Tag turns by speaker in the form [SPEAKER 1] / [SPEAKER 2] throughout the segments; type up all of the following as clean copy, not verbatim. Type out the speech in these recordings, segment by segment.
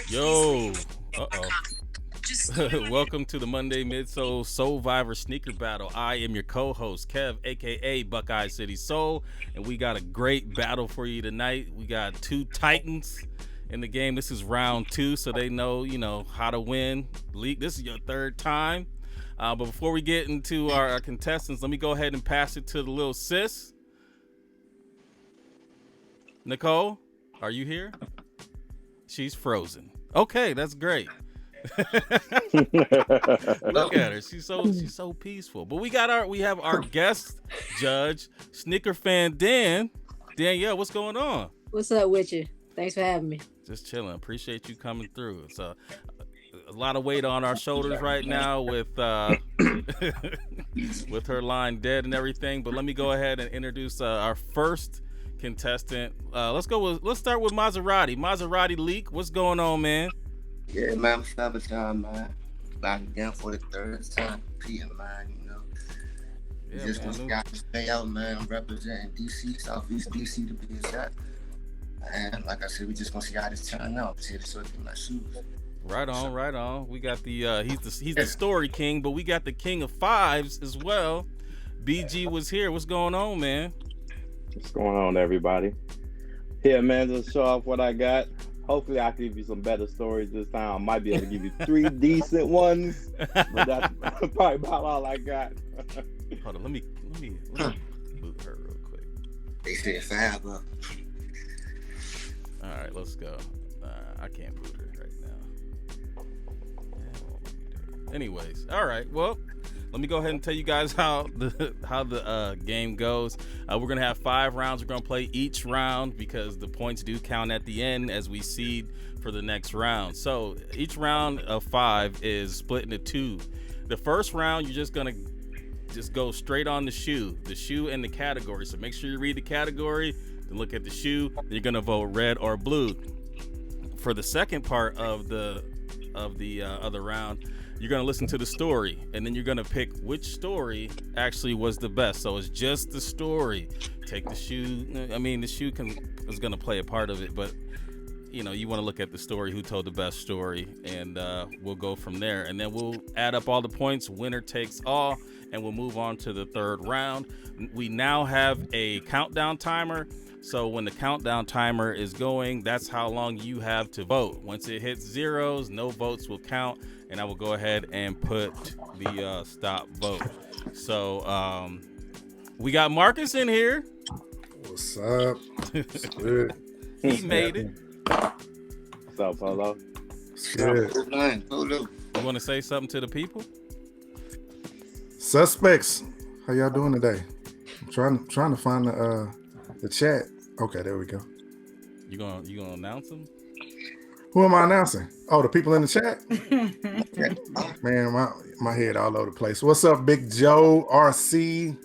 [SPEAKER 1] Yo, welcome to the Monday Midsole SoleViver sneaker battle. I am your co-host Kev, aka Buckeye City Soul, and we got a great battle for you tonight. We got two titans in the game. This is round 2, so they know how to win. This is your third time. But before we get into our contestants, let me go ahead and pass it to the little sis. Nicole, are you here? She's frozen. Okay, that's great. Look at her. She's so peaceful. But we have our guest judge, sneaker fan Dan. Danielle, what's going on?
[SPEAKER 2] What's up with you? Thanks for having me.
[SPEAKER 1] Just chilling. Appreciate you coming through. It's a lot of weight on our shoulders right now with with her lying dead and everything. But let me go ahead and introduce our first contestant. Let's start with Maserati Leak. What's going on, man?
[SPEAKER 3] Yeah, man, another time, man. Back again for the third time. PM, man,
[SPEAKER 1] Yeah,
[SPEAKER 3] just gonna stay out, man. I'm representing DC, Southeast DC to be exact. And like I said, we just gonna see how this turn out. See if it's in my shoes.
[SPEAKER 1] Right on. We got the he's the story king, but we got the king of fives as well. BG was here. What's going on, man?
[SPEAKER 4] What's going on, everybody? Here, man, just show off what I got. Hopefully, I can give you some better stories this time. I might be able to give you 3 decent ones, but that's probably about all I got.
[SPEAKER 1] Hold on, let me boot her real quick.
[SPEAKER 3] They said 5 up.
[SPEAKER 1] All right, let's go. I can't boot her right now. Anyways, all right. Well, let me go ahead and tell you guys how the game goes. We're gonna have 5 rounds. We're gonna play each round because the points do count at the end as we seed for the next round. So each round of 5 is split into 2. The first round, you're just gonna go straight on the shoe and the category. So make sure you read the category, then look at the shoe. Then you're gonna vote red or blue. For the second part of the other round, you're going to listen to the story, and then you're going to pick which story actually was the best. So it's just the story. Take the shoe. I mean, the shoe is going to play a part of it, but you want to look at the story, who told the best story, and we'll go from there. And then we'll add up all the points. Winner takes all, and we'll move on to the third round. We now have a countdown timer. So when the countdown timer is going, that's how long you have to vote. Once it hits zeros, no votes will count, and I will go ahead and put the stop vote. So we got Marcus in here.
[SPEAKER 5] What's up?
[SPEAKER 1] He made it.
[SPEAKER 4] What's up, Polo?
[SPEAKER 5] Good.
[SPEAKER 1] You want to say something to the people?
[SPEAKER 5] Suspects, how y'all doing today? I'm trying to find the chat. Okay, there we go.
[SPEAKER 1] You gonna announce them?
[SPEAKER 5] Who am I announcing? Oh, the people in the chat? Man, my head all over the place. What's up, Big Joe, RC?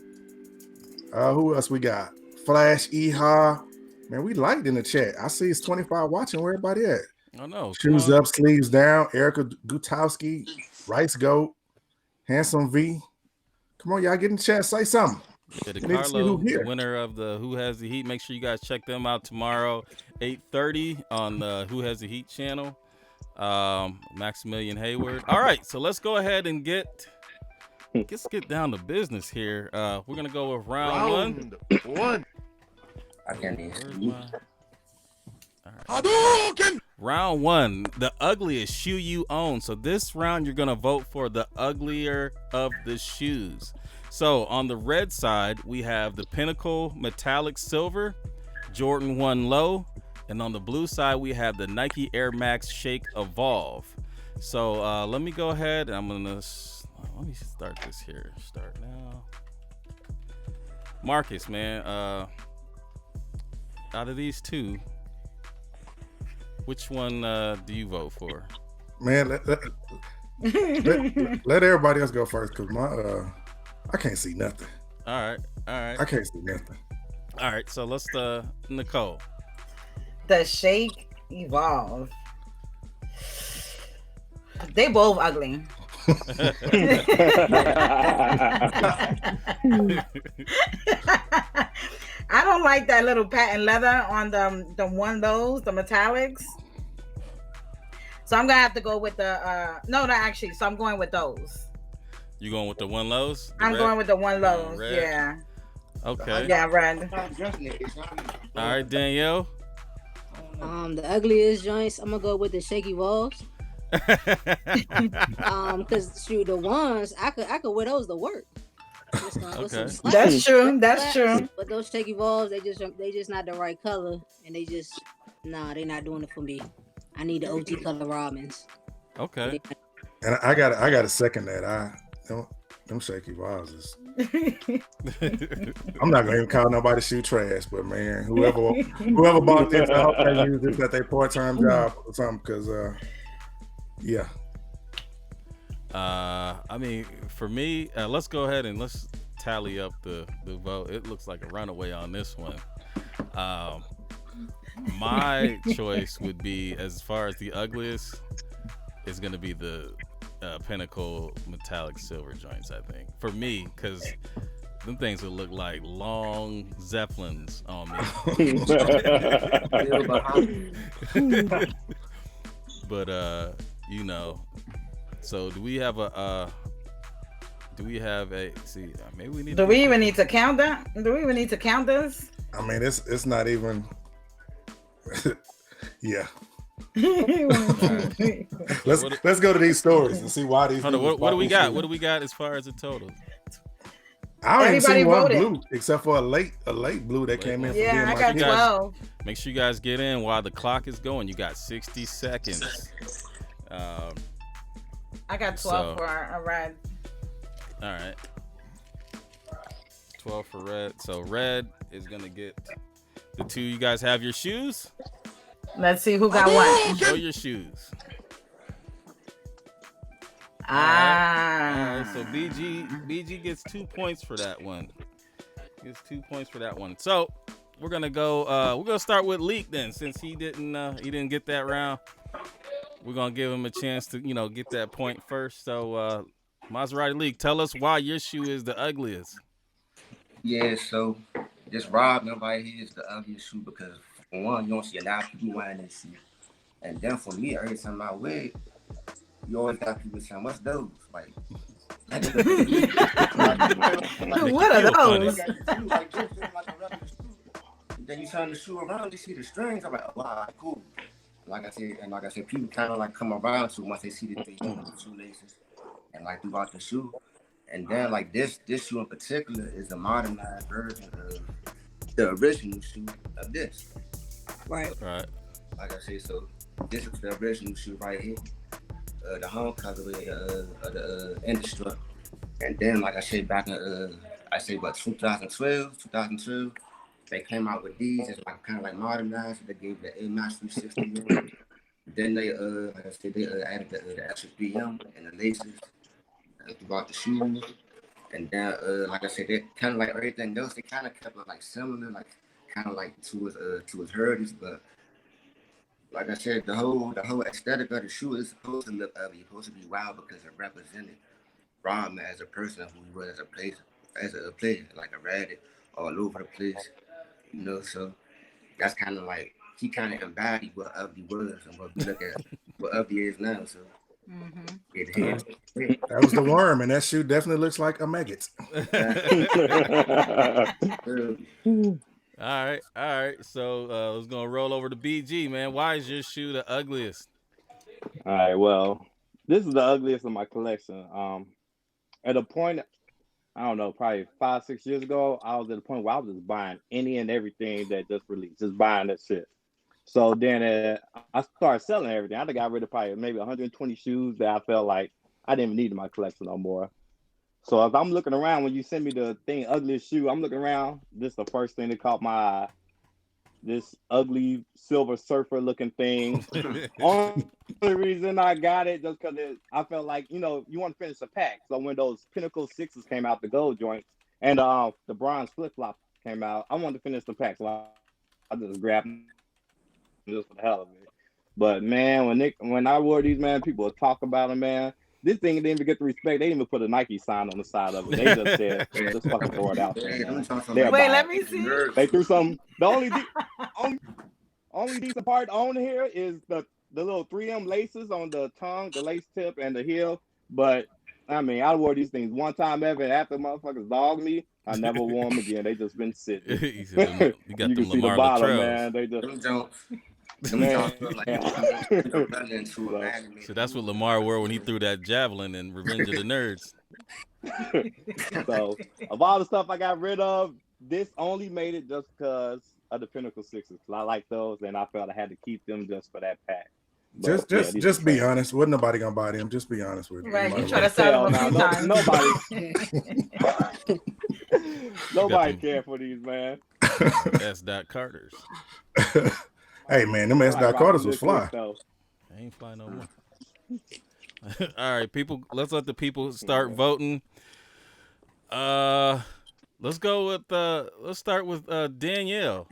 [SPEAKER 5] Who else we got? Flash, Eha. Man, we liked in the chat. I see it's 25 watching. Where everybody at?
[SPEAKER 1] I know.
[SPEAKER 5] Shoes up, sleeves down. Erica Gutowski, Rice Goat, Handsome V. Come on, y'all get in the chat. Say something.
[SPEAKER 1] Yeah, Carlo, the winner of the Who Has the Heat. Make sure you guys check them out tomorrow, 8:30 on the Who Has the Heat channel. Maximilian Hayward. All right, so let's go ahead and let's get down to business here. We're gonna go with round one.
[SPEAKER 3] I can't even.
[SPEAKER 1] All right. Round 1, the ugliest shoe you own. So this round, you're gonna vote for the uglier of the shoes. So on the red side, we have the Pinnacle Metallic Silver, Jordan 1 Low, and on the blue side, we have the Nike Air Max Shake Evolve. So let me go ahead. Let me start this here. Start now. Marcus, man, out of these two, which one do you vote for?
[SPEAKER 5] Man, let everybody else go first, because I can't see nothing.
[SPEAKER 1] All right.
[SPEAKER 5] I can't see nothing.
[SPEAKER 1] All right, so let's Nicole.
[SPEAKER 6] The Shake Evolve. They both ugly. I don't like that little patent leather on the one of those, the metallics. So I'm gonna have to go with the no, actually. So I'm going with those.
[SPEAKER 1] You going with the one lows?
[SPEAKER 6] I'm going with the one lows.
[SPEAKER 1] red?
[SPEAKER 6] Yeah.
[SPEAKER 1] Okay.
[SPEAKER 6] Yeah, red.
[SPEAKER 1] All right, Danielle.
[SPEAKER 2] The ugliest joints, I'm gonna go with the shaky walls. Cause shoot, the ones I could wear those to work.
[SPEAKER 1] Okay.
[SPEAKER 6] That's true. That's true.
[SPEAKER 2] But those shaky walls, they just not the right color, and they not doing it for me. I need the OG color Robins.
[SPEAKER 1] Okay.
[SPEAKER 5] And I got to second that. Them shaky walls is. I'm not gonna even call nobody shoe trash, but man, whoever bought this, I hope they use this at their part-time job or something. Cause yeah.
[SPEAKER 1] I mean, for me, let's go ahead and let's tally up the vote. It looks like a runaway on this one. My choice would be, as far as the ugliest, is going to be the Pinnacle metallic silver joints, I think. For me, because them things would look like long Zeppelins on me. But, so do we have a maybe we need
[SPEAKER 6] do we even need to count that? Do we even need to count this?
[SPEAKER 5] I mean, it's not even. Yeah.
[SPEAKER 1] Right.
[SPEAKER 5] Let's go to these stories and see why these.
[SPEAKER 1] Hold on, what do we got? What do we got as far as the total?
[SPEAKER 5] I don't even see
[SPEAKER 6] Everybody
[SPEAKER 5] one
[SPEAKER 6] voted.
[SPEAKER 5] blue except for a late blue that came in. For
[SPEAKER 6] Yeah, I
[SPEAKER 5] being
[SPEAKER 6] got
[SPEAKER 5] my
[SPEAKER 6] 12.
[SPEAKER 1] Make sure you guys get in while the clock is going. You got 60 seconds.
[SPEAKER 6] I got 12 for a red.
[SPEAKER 1] All right. 12 for red. So red is gonna get the two. You guys have your shoes?
[SPEAKER 6] Let's see who got one.
[SPEAKER 1] Show your shoes. All right, so BG gets 2 points for that one. Gets 2 points for that one. So we're gonna go. We're gonna start with Leak then, since he didn't get that round. We're gonna give him a chance to get that point first. So Maserati Leak, tell us why your shoe is the ugliest.
[SPEAKER 3] Yeah, so this Rob number right here is the ugliest shoe because for one, you don't see a lot of people wearing this shoe. And then for me, every time I wear it, you always got people saying, "What's those?" Like
[SPEAKER 6] what are those?
[SPEAKER 3] Then you turn the shoe around, you see the strings. I'm like, oh, wow, cool. Like I said, people kind of like come around to once they see the shoelaces and like throughout the shoe. And then like this shoe in particular is a modernized version of the original shoe of this.
[SPEAKER 2] Right.
[SPEAKER 3] Like I said, so this is the original shoe right here. The home colorway of the industry. And then like I said, back in 2012, they came out with these. It's like kind of like modernized. They gave the Air Max 360. Then they like I said, they added the extra BM and the laces throughout the shoes. And then like I said, they kind of like everything else. They kind of kept it like similar, like kind of like to his heritage. But like I said, the whole aesthetic of the shoe is supposed to look ugly. It's supposed to be wild because it represented Rom as a person who was as a player, like a rabbit all over the place. So that's kind of like he kind of embodied what ugly was and what we look at what ugly is now. So
[SPEAKER 5] that was the worm, and that shoe definitely looks like a maggot.
[SPEAKER 1] All right. So let's gonna roll over to BG, man. Why is your shoe the ugliest?
[SPEAKER 4] All right, well, this is the ugliest of my collection. At a point, I don't know, probably 5-6 years ago, I was at a point where I was just buying any and everything that just released, just buying that shit. So then I started selling everything. I got rid of probably maybe 120 shoes that I felt like I didn't even need in my collection no more. So if I'm looking around, when you send me the thing, ugliest shoe, I'm looking around, this is the first thing that caught my eye. This ugly Silver Surfer looking thing. Only reason I got it just because I felt like, you want to finish the pack. So when those Pinnacle 6s came out, the gold joints, and the bronze flip-flop came out, I wanted to finish the pack. So I just grabbed them just for the hell of it. But man, when I wore these, man, people would talk about them, man. This thing didn't even get the respect. They didn't even put a Nike sign on the side of it. They just said, just fucking throw it out there.
[SPEAKER 6] Wait, let me see.
[SPEAKER 4] They threw some. The only decent part on here is the little 3M laces on the tongue, the lace tip, and the heel. But I mean, I wore these things one time ever, and after motherfuckers dogged me, I never wore them again. They just been sitting.
[SPEAKER 1] You got
[SPEAKER 4] You
[SPEAKER 1] them
[SPEAKER 4] can see the
[SPEAKER 1] Lamar
[SPEAKER 4] bottom,
[SPEAKER 1] Latrells.
[SPEAKER 4] man. They just
[SPEAKER 3] Them Jones. Them
[SPEAKER 4] man.
[SPEAKER 3] Jones look like you run into an anime.
[SPEAKER 1] So that's what Lamar wore when he threw that javelin in Revenge of the Nerds.
[SPEAKER 4] So of all the stuff I got rid of, this only made it just because of the Pinnacle Sixes. I like those, and I felt I had to keep them just for that pack. But,
[SPEAKER 5] Just be honest. Wasn't nobody gonna buy them? Just be honest with me.
[SPEAKER 6] Right, you try to sell them a few times.
[SPEAKER 4] Nobody care for these, man.
[SPEAKER 1] S. Carters.
[SPEAKER 5] Hey man, them S. Carters was fly.
[SPEAKER 1] I ain't fly no more. All right, people. Let's let the people start voting. Let's go with. Let's start with Danielle.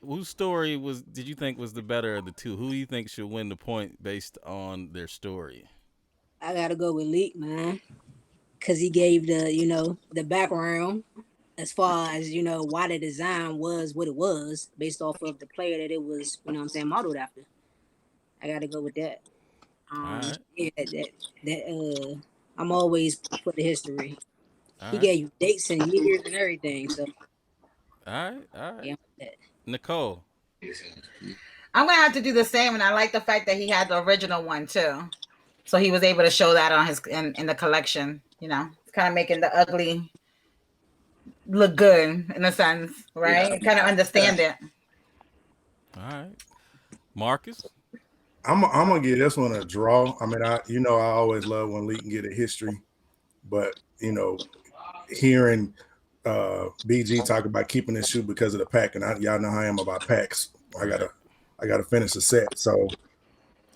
[SPEAKER 1] Whose story did you think was the better of the two? Who do you think should win the point based on their story?
[SPEAKER 2] I gotta go with Leak, man, because he gave the background as far as why the design was what it was based off of the player that it was modeled after. I gotta go with that.
[SPEAKER 1] Right.
[SPEAKER 2] Yeah, that I'm always for the history.
[SPEAKER 1] All
[SPEAKER 2] He
[SPEAKER 1] right.
[SPEAKER 2] gave you dates and years and everything. So
[SPEAKER 1] All right.
[SPEAKER 2] yeah,
[SPEAKER 1] Nicole.
[SPEAKER 6] I'm gonna have to do the same, and I like the fact that he had the original one too, so he was able to show that on his in the collection. Kind of making the ugly look good in a sense, right?
[SPEAKER 3] Yeah.
[SPEAKER 6] Kind of understand it.
[SPEAKER 1] All right. Marcus.
[SPEAKER 5] I'm gonna give this one a draw. I mean, I always love when Lee can get a history, but hearing BG talk about keeping this shoe because of the pack, and y'all know how I am about packs. I gotta finish the set. So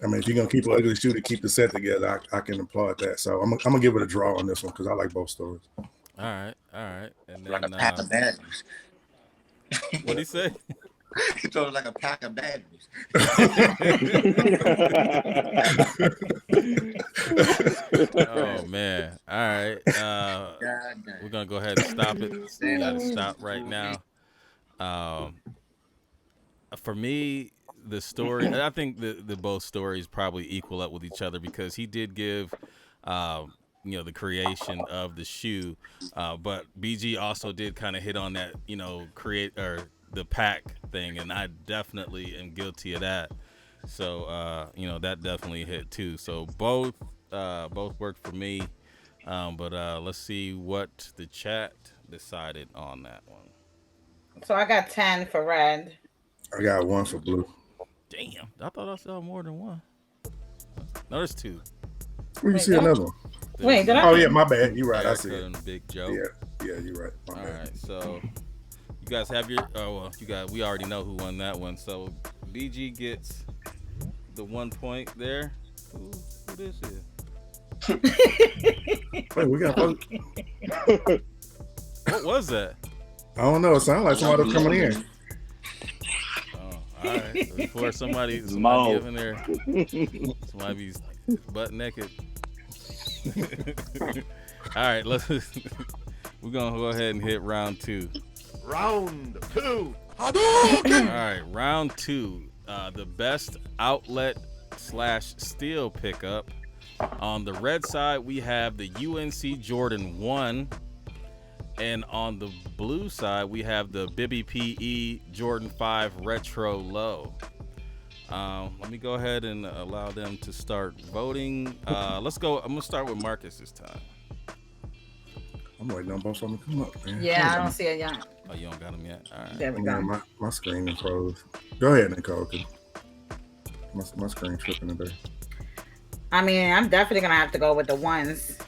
[SPEAKER 5] I mean, if you're gonna keep an ugly shoe to keep the set together, I can applaud that. So I'm gonna give it a draw on this one because I like both stories.
[SPEAKER 1] All right. And then
[SPEAKER 3] Like a pack of bad news.
[SPEAKER 1] what'd he say?
[SPEAKER 3] He told it like a pack of bad news.
[SPEAKER 1] Oh man. All right. We're gonna go ahead and stop it. We gotta stop right now. For me, the story, I think the both stories probably equal up with each other because he did give the creation of the shoe, but BG also did kind of hit on that create or the pack thing, and I definitely am guilty of that. So that definitely hit too. So both worked for me, but let's see what the chat decided on that one.
[SPEAKER 6] So I got 10 for red.
[SPEAKER 5] I got 1 for blue.
[SPEAKER 1] Damn, I thought I saw more than one. No, there's 2.
[SPEAKER 5] Where you see another one?
[SPEAKER 6] Wait, did I?
[SPEAKER 5] Oh yeah, my bad. You're right. I see
[SPEAKER 1] Erica
[SPEAKER 5] it.
[SPEAKER 1] and Big Joe.
[SPEAKER 5] Yeah, you're right. My
[SPEAKER 1] All
[SPEAKER 5] bad.
[SPEAKER 1] right, so you guys have your. We already know who won that one. So BG gets the 1 point there. Who this is?
[SPEAKER 5] Wait, we got.
[SPEAKER 1] What was that?
[SPEAKER 5] I don't know. It sounds like somebody was coming in.
[SPEAKER 1] Oh, all right. So before somebody
[SPEAKER 4] Mo.
[SPEAKER 1] get in there, somebody's butt naked. All right, we're gonna go ahead and hit round 2.
[SPEAKER 7] Round 2.
[SPEAKER 1] All right, round 2. The best outlet / steal pickup. On the red side, we have the UNC Jordan 1. And on the blue side, we have the Bibby PE Jordan 5 Retro Low. Let me go ahead and allow them to start voting. Let's go. I'm going to start with Marcus this time.
[SPEAKER 5] I'm waiting on both of them to come up, man.
[SPEAKER 6] Yeah, I don't see it yet.
[SPEAKER 1] Oh, you don't got them yet? All right.
[SPEAKER 6] There we
[SPEAKER 5] Yeah,
[SPEAKER 6] go.
[SPEAKER 5] my screen is froze. Go ahead, Nicole. 'Cause my screen tripping today.
[SPEAKER 6] I mean, I'm definitely gonna have to go with the ones.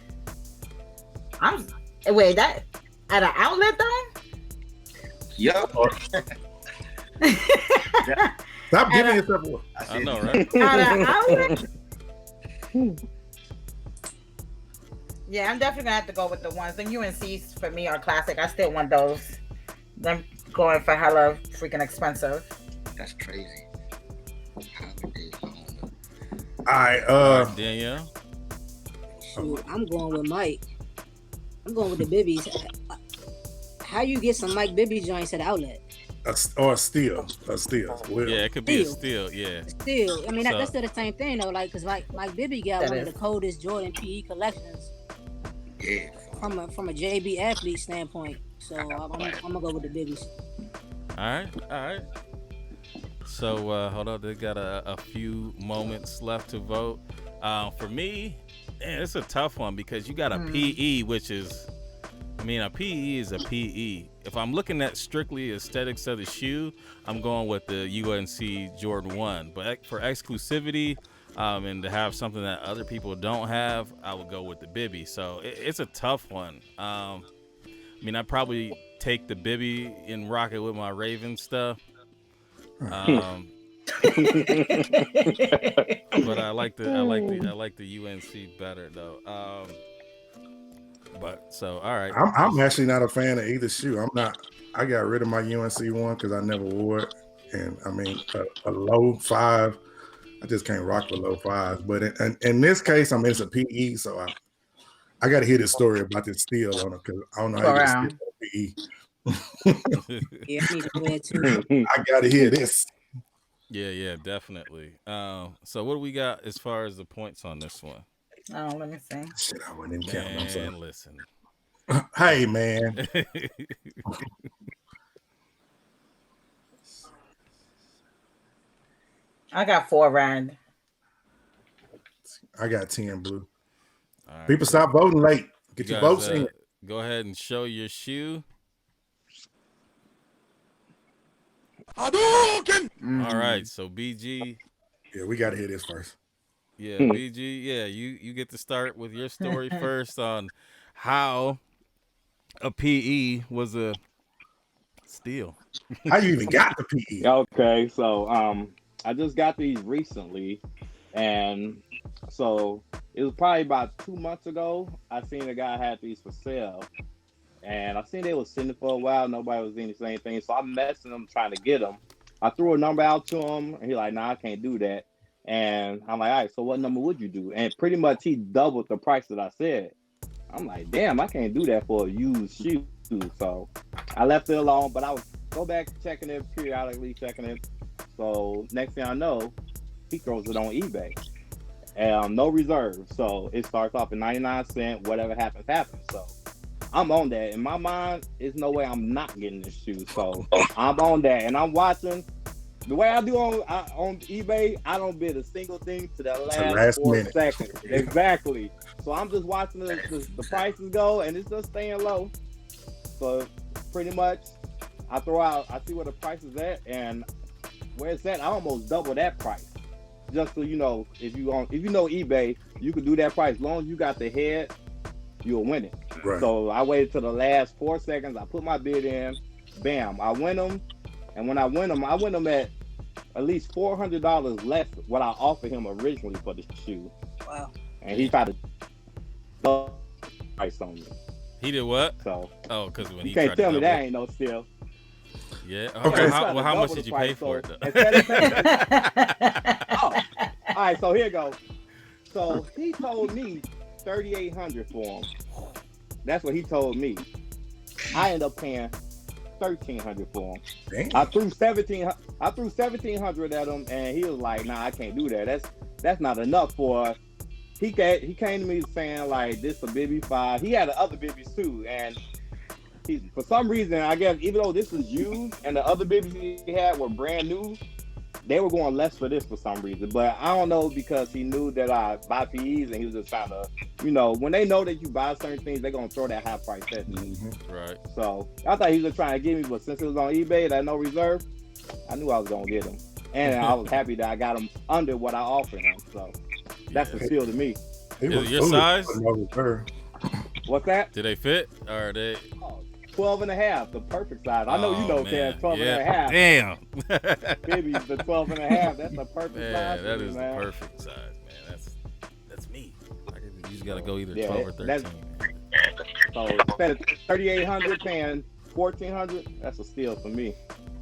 [SPEAKER 6] Wait, that at an outlet though?
[SPEAKER 3] Yup.
[SPEAKER 5] Stop giving yourself away.
[SPEAKER 1] I know, right?
[SPEAKER 6] At an outlet? Yeah, I'm definitely gonna have to go with the ones. The UNCs for me are classic. I still want those. Them going for hella freaking expensive.
[SPEAKER 3] That's crazy.
[SPEAKER 5] All right,
[SPEAKER 1] Danielle.
[SPEAKER 2] shoot, I'm going with Mike. I'm going with the Bibbies. How you get some Mike Bibby joints at the outlet?
[SPEAKER 5] Or a steal. Well,
[SPEAKER 1] Yeah, it could be a
[SPEAKER 2] Steal.
[SPEAKER 1] steal. Yeah.
[SPEAKER 2] Still, I mean,
[SPEAKER 1] So-
[SPEAKER 2] that's still the same thing though. Like, cause like Bibby got
[SPEAKER 6] That
[SPEAKER 2] one
[SPEAKER 6] is.
[SPEAKER 2] of the coldest Jordan PE collections
[SPEAKER 3] Yeah.
[SPEAKER 2] from a JB athlete standpoint. So I'm gonna go with the Bibbies.
[SPEAKER 1] All right. So hold on, they got a few moments left to vote. For me, man, it's a tough one because you got a PE, which is, I mean, a PE is a PE. If I'm looking at strictly aesthetics of the shoe, I'm going with the UNC Jordan 1. But for exclusivity and to have something that other people don't have, I would go with the Bibby. So it's a tough one. I mean, I'd probably take the Bibby and rock it with my Raven stuff. But I like the UNC better though. But so all right.
[SPEAKER 5] I'm actually not a fan of either shoe. I got rid of my UNC one because I never wore it, and I mean a low 5. I just can't rock with low 5s. But in this case, I mean it's a PE, so I got to hear this story about this steal on it because I don't know how you get steal on PE.
[SPEAKER 2] Yeah, I need to wear it too.
[SPEAKER 5] I got to hear this.
[SPEAKER 1] Yeah, definitely. So what do we got as far as the points on this one?
[SPEAKER 6] Oh, let me see.
[SPEAKER 5] Shit, I wasn't even counting. I'm sorry.
[SPEAKER 1] Man, listen.
[SPEAKER 5] Hey, man.
[SPEAKER 6] I got 4 Rand.
[SPEAKER 5] I got 10 blue.
[SPEAKER 1] All right.
[SPEAKER 5] People stop voting late. Get
[SPEAKER 1] You
[SPEAKER 5] your
[SPEAKER 1] guys,
[SPEAKER 5] votes in.
[SPEAKER 1] Go ahead and show your shoe.
[SPEAKER 7] Hadouken!
[SPEAKER 1] All right, so BG.
[SPEAKER 5] Yeah, we got to hear this first.
[SPEAKER 1] Yeah, BG. Yeah, you get to start with your story first on how a PE was a steal.
[SPEAKER 5] How you even got the PE?
[SPEAKER 4] Okay, so I just got these recently, and so it was probably about 2 months ago. I seen a guy had these for sale, and I seen they was sitting for a while. Nobody was doing the same thing, so I'm messing them trying to get them. I threw a number out to him, and he like, "Nah, I can't do that." And I'm like, "All right, so what number would you do?" And pretty much he doubled the price that I said. I'm like, "Damn, I can't do that for a used shoe." So I left it alone, but I would go back checking it periodically, checking it. So next thing I know, he throws it on eBay. No reserve. So it starts off at 99 cents. Whatever happens, happens. So I'm on that. In my mind, there's no way I'm not getting this shoe. So I'm on that. And I'm watching. The way I do on eBay, I don't bid a single thing to the last 4
[SPEAKER 5] minute.
[SPEAKER 4] seconds. Exactly. So I'm just watching the prices go, and it's just staying low. So pretty much, I see where the price is at, and where it's at, I almost double that price. Just so you know, if you know eBay, you can do that price. As long as you got the head, you'll win it.
[SPEAKER 5] Right.
[SPEAKER 4] So I waited till the last 4 seconds. I put my bid in. Bam! I win them. And when I win them at least $400 less what I offered him originally for the shoe.
[SPEAKER 2] Wow.
[SPEAKER 4] And he tried to double the price on me.
[SPEAKER 1] He did what?
[SPEAKER 4] So
[SPEAKER 1] because when
[SPEAKER 4] you
[SPEAKER 1] he
[SPEAKER 4] can't
[SPEAKER 1] tried
[SPEAKER 4] tell
[SPEAKER 1] to
[SPEAKER 4] me
[SPEAKER 1] double,
[SPEAKER 4] that ain't no steal.
[SPEAKER 1] Yeah.
[SPEAKER 5] Okay.
[SPEAKER 1] How much did you pay for it?
[SPEAKER 4] All right, so here you go. So he told me $3,800 for him. That's what he told me. I ended up paying $1,300 for him.
[SPEAKER 5] Damn.
[SPEAKER 4] I threw $1,700 at him, and he was like, "Nah, I can't do that. That's not enough for." He came to me saying like, "This a Bibby 5." He had the other Bibbies too, and for some reason, I guess even though this was used and the other Bibbies he had were brand new, they were going less for this for some reason. But I don't know, because he knew that I buy PEs, and he was just trying to, when they know that you buy certain things, they're gonna throw that high price at you.
[SPEAKER 5] Mm-hmm.
[SPEAKER 1] Right.
[SPEAKER 4] So I thought he was just trying to get me, but since it was on eBay that no reserve, I knew I was gonna get him, and I was happy that I got him under what I offered him. So that's
[SPEAKER 1] Yeah.
[SPEAKER 4] a steal to me.
[SPEAKER 5] He
[SPEAKER 1] Is
[SPEAKER 5] was
[SPEAKER 1] it your
[SPEAKER 5] foolish
[SPEAKER 1] size?
[SPEAKER 5] for no reserve.
[SPEAKER 4] What's that?
[SPEAKER 1] Did they fit? Or are they?
[SPEAKER 4] 12 and a half, the perfect size. I know you know, Ted, 12 and a half.
[SPEAKER 1] Damn.
[SPEAKER 4] Baby, the 12 and a half, that's the perfect
[SPEAKER 1] Man,
[SPEAKER 4] size.
[SPEAKER 1] that
[SPEAKER 4] for me,
[SPEAKER 1] is
[SPEAKER 4] man.
[SPEAKER 1] the perfect size, man. That's me. You just gotta go either
[SPEAKER 4] Yeah,
[SPEAKER 1] 12 or 13.
[SPEAKER 4] So instead of 3,800 paying 1,400, that's a steal for me.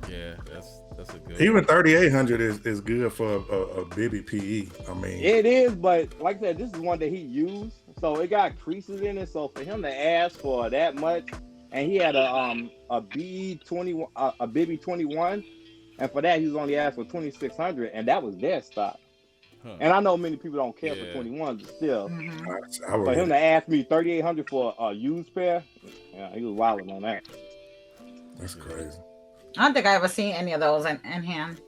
[SPEAKER 1] Yeah, that's a good.
[SPEAKER 5] Even 3,800 is good for a Bibby PE. I mean,
[SPEAKER 4] It is, but like I said, this is one that he used, so it got creases in it. So for him to ask for that much, and he had a B21, a Bibby 21, and for that he was only asked for 2,600, and that was their stock.
[SPEAKER 1] Huh.
[SPEAKER 4] And I know many people don't care for
[SPEAKER 1] Yeah.
[SPEAKER 4] 21s, but still,
[SPEAKER 5] I would
[SPEAKER 4] for him
[SPEAKER 5] get
[SPEAKER 4] to ask me 3,800 for a used pair, yeah, he was wilding on that.
[SPEAKER 5] that's crazy.
[SPEAKER 6] I don't think I ever seen any of those in hand.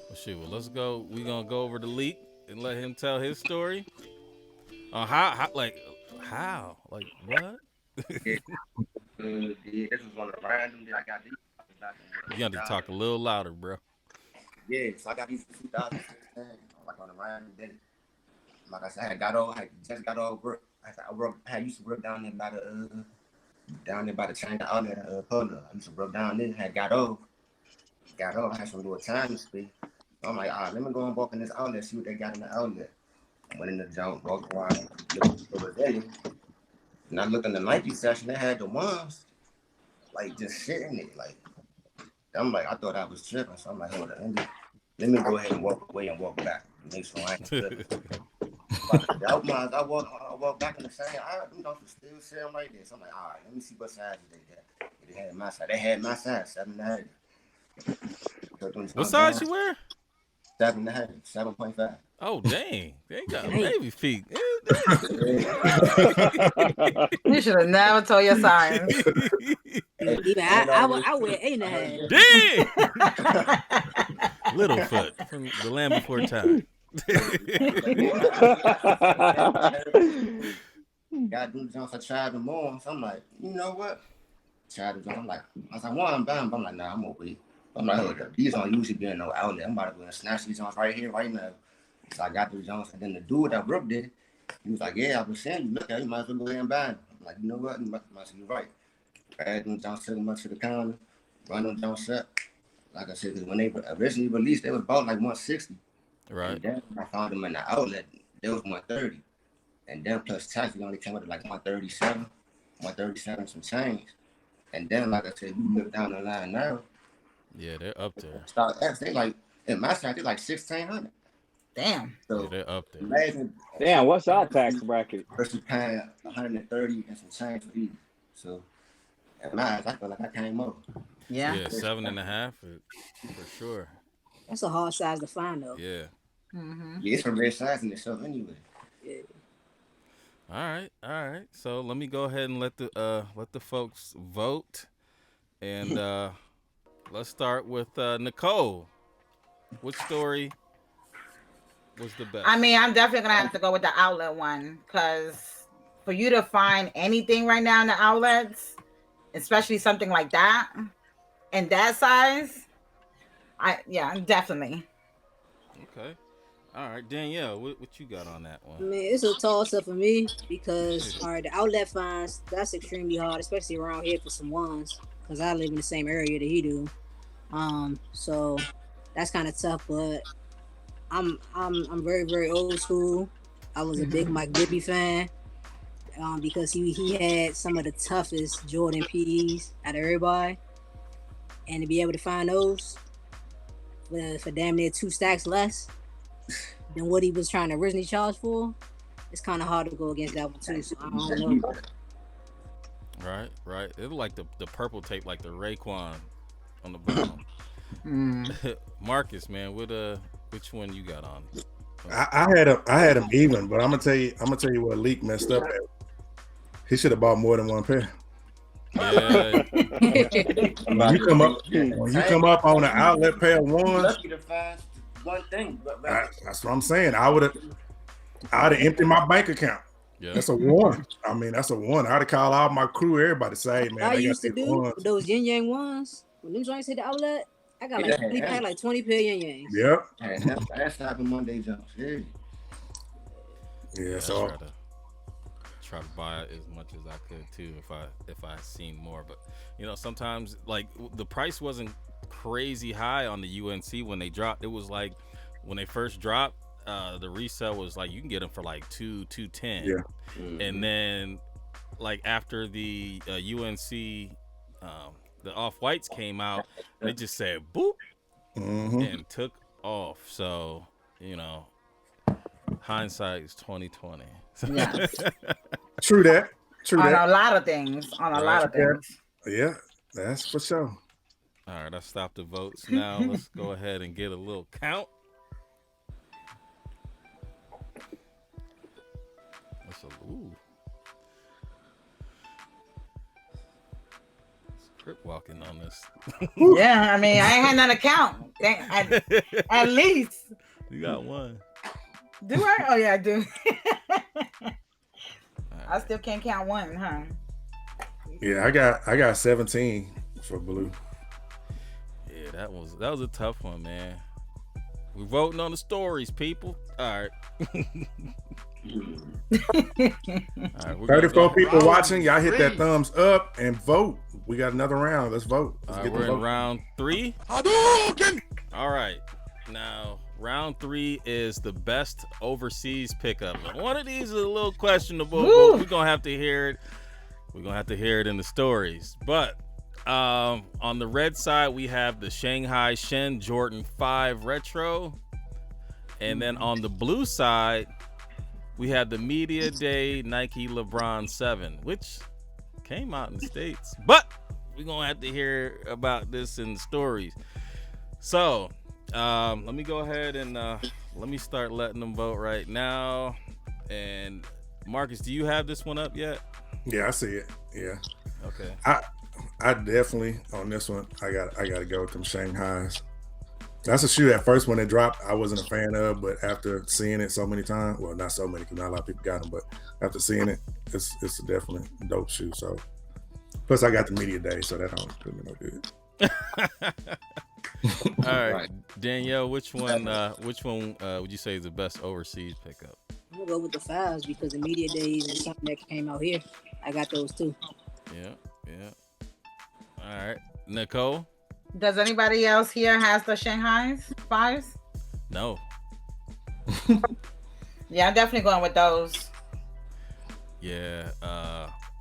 [SPEAKER 1] Well, shoot. Well, let's go. We gonna go over to Leak and let him tell his story. How, like what?
[SPEAKER 3] Yeah, this was on a random day. I got these.
[SPEAKER 1] You have to talk a little louder, bro.
[SPEAKER 3] Yeah, so I got these 2016, like on a random day. Like I said, I just got off work. I used to work down there by the China outlet, Polo. I used to work down there. I got off. I had some little time to spend. So I'm like, let me go and walk in this outlet, see what they got in the outlet. I went in the junk, walked around, looked over there. And I looked in the Nike section, they had the ones, like, just sitting there. Like, I thought I was tripping. So I'm like, hold on, let me go ahead and walk away and walk back. Make sure I ain't tripping. I walk back in the same. Them dogs still sitting like this. I'm like, all right, let me see what size they got. They had my size. They had my size, 7.5.
[SPEAKER 1] What size you wear?
[SPEAKER 3] 7.5, 7.5.
[SPEAKER 1] Oh dang, they got baby feet.
[SPEAKER 6] You should have never told your signs.
[SPEAKER 2] Even I wear 8.5.
[SPEAKER 1] Dang. Littlefoot from the Land Before Time.
[SPEAKER 3] Got them Jones. I tried them on. So I'm like, you know what? Tried them. I'm like, I was like, one, I'm down. But I'm like, nah, I'm over here. I'm like, hold up. These don't usually be in no outlet. I'm about to go and snatch these Jones right here, right now. So I got those Jones. And then the dude that worked there, he was like, yeah, I was saying, you look at it, you might as well go ahead and buy them. I'm like, you know what? You might say you're right. I had them Jones, took them up to the counter, run them Jones up. Like I said, because when they originally released, they was about like 160.
[SPEAKER 1] Right.
[SPEAKER 3] And then I found them in the outlet. They was 130. And then plus tax, we only came up to like 137 some change. And then, like I said, you look down the line now.
[SPEAKER 1] Yeah, they're up there.
[SPEAKER 3] Start X, they like, in my side, they like 1,600.
[SPEAKER 6] Damn.
[SPEAKER 3] So
[SPEAKER 1] yeah, they're up there.
[SPEAKER 3] imagine.
[SPEAKER 4] Damn, what's our tax bracket?
[SPEAKER 3] Versus paying 130 and some change for these. So, in my eyes, I feel like I came up.
[SPEAKER 6] Yeah.
[SPEAKER 1] Yeah, 7.5 for sure.
[SPEAKER 2] That's a hard size to find though.
[SPEAKER 1] Yeah.
[SPEAKER 6] Mm-hmm.
[SPEAKER 3] Yeah, it's a red size in itself anyway.
[SPEAKER 2] Yeah.
[SPEAKER 1] All right. So let me go ahead and let the folks vote, and let's start with Nicole. Which story was the best?
[SPEAKER 6] I mean, I'm definitely gonna have to go with the outlet one, because for you to find anything right now in the outlets, especially something like that and that size, definitely.
[SPEAKER 1] Okay. All right, Danielle, what you got on that
[SPEAKER 2] I
[SPEAKER 1] one?
[SPEAKER 2] mean, it's a toss up for me because the outlet finds, that's extremely hard, especially around here for some ones, because I live in the same area that he do. So that's kind of tough, but I'm very, very old school. I was a big Mike Bibby fan, because he had some of the toughest Jordan PEs out of everybody, and to be able to find those for damn near 2 stacks less than what he was trying to originally charge for, it's kind of hard to go against that one too. So I don't know.
[SPEAKER 1] Right. It looked like the purple tape, like the Raekwon on the bottom. Marcus, man, which one you got on?
[SPEAKER 5] I had him even, but I'm gonna tell you what Leak messed up at. He should have bought more than one pair.
[SPEAKER 1] Yeah.
[SPEAKER 5] When you come up on an outlet pair of ones,
[SPEAKER 3] Lucky to find one thing.
[SPEAKER 5] that's what I'm saying. I'd have emptied my bank account.
[SPEAKER 1] Yeah.
[SPEAKER 5] That's a one. I mean, that's a one. I'd have called all my crew, everybody, say, hey, man,
[SPEAKER 2] I
[SPEAKER 5] they
[SPEAKER 2] used to
[SPEAKER 5] got these
[SPEAKER 2] do
[SPEAKER 5] ones.
[SPEAKER 2] those yin yang ones. When them joints hit the outlet, I got like 20 pack, like 20 pair yin yangs.
[SPEAKER 5] Yep.
[SPEAKER 3] That's happened Monday jumps.
[SPEAKER 5] Yeah. So
[SPEAKER 1] try to buy it as much as I could too, if I seen more. But sometimes like the price wasn't crazy high on the UNC when they dropped. It was like when they first dropped, the resale was like you can get them for like $210.
[SPEAKER 5] Yeah.
[SPEAKER 1] And then like after the UNC the off-whites came out, they just said boop and took off. So hindsight is 2020.
[SPEAKER 5] True that. True
[SPEAKER 6] on
[SPEAKER 5] that.
[SPEAKER 6] a lot of things. On a lot of
[SPEAKER 5] Yeah.
[SPEAKER 6] things.
[SPEAKER 5] Yeah, that's for sure.
[SPEAKER 1] All right, I stopped the votes now. Let's go ahead and get a little count. Ooh. Crip walking on this.
[SPEAKER 6] Yeah, I mean, I ain't had none to count. At least.
[SPEAKER 1] You got one.
[SPEAKER 6] Do I? Oh, yeah, I do.
[SPEAKER 1] All
[SPEAKER 6] I still can't count one, huh?
[SPEAKER 5] Yeah, I got 17 for blue.
[SPEAKER 1] Yeah, that was a tough one, man. We're voting on the stories, people. All right. All right,
[SPEAKER 5] 34 people
[SPEAKER 7] round
[SPEAKER 5] watching. Y'all hit that
[SPEAKER 7] 3.
[SPEAKER 5] thumbs up and vote. We got another round. Let's vote. Let's
[SPEAKER 1] All right,
[SPEAKER 5] get the
[SPEAKER 1] we're in
[SPEAKER 5] vote.
[SPEAKER 1] round 3.
[SPEAKER 7] Hadouken!
[SPEAKER 1] All right. Now, round 3 is the best overseas pickup. One of these is a little questionable, but we're gonna have to hear it. We're gonna have to hear it in the stories. But on the red side, we have the Shanghai Shen Jordan 5 Retro. And then on the blue side, we had the Media Day Nike LeBron 7, which came out in the States. But we're going to have to hear about this in the stories. So let me go ahead and let me start letting them vote right now. And Marcus, do you have this one up yet?
[SPEAKER 5] Yeah, I see it. Yeah.
[SPEAKER 1] Okay.
[SPEAKER 5] I definitely on this one. I got to go with them Shanghais. That's a shoe at first when it dropped, I wasn't a fan of, but after seeing it so many times, well, not so many because not a lot of people got them, but after seeing it, it's definitely a dope shoe. So, plus I got the Media Day, so that don't do me no good.
[SPEAKER 1] All right, Danielle, which one would you say is the best overseas pickup?
[SPEAKER 2] I'm gonna go with the 5s because the Media Days is something that came out here. I got those too.
[SPEAKER 1] Yeah. All right, Nicole.
[SPEAKER 6] Does anybody else here has the Shanghai's 5s?
[SPEAKER 1] No.
[SPEAKER 6] Yeah, I'm definitely going with those.
[SPEAKER 1] Yeah,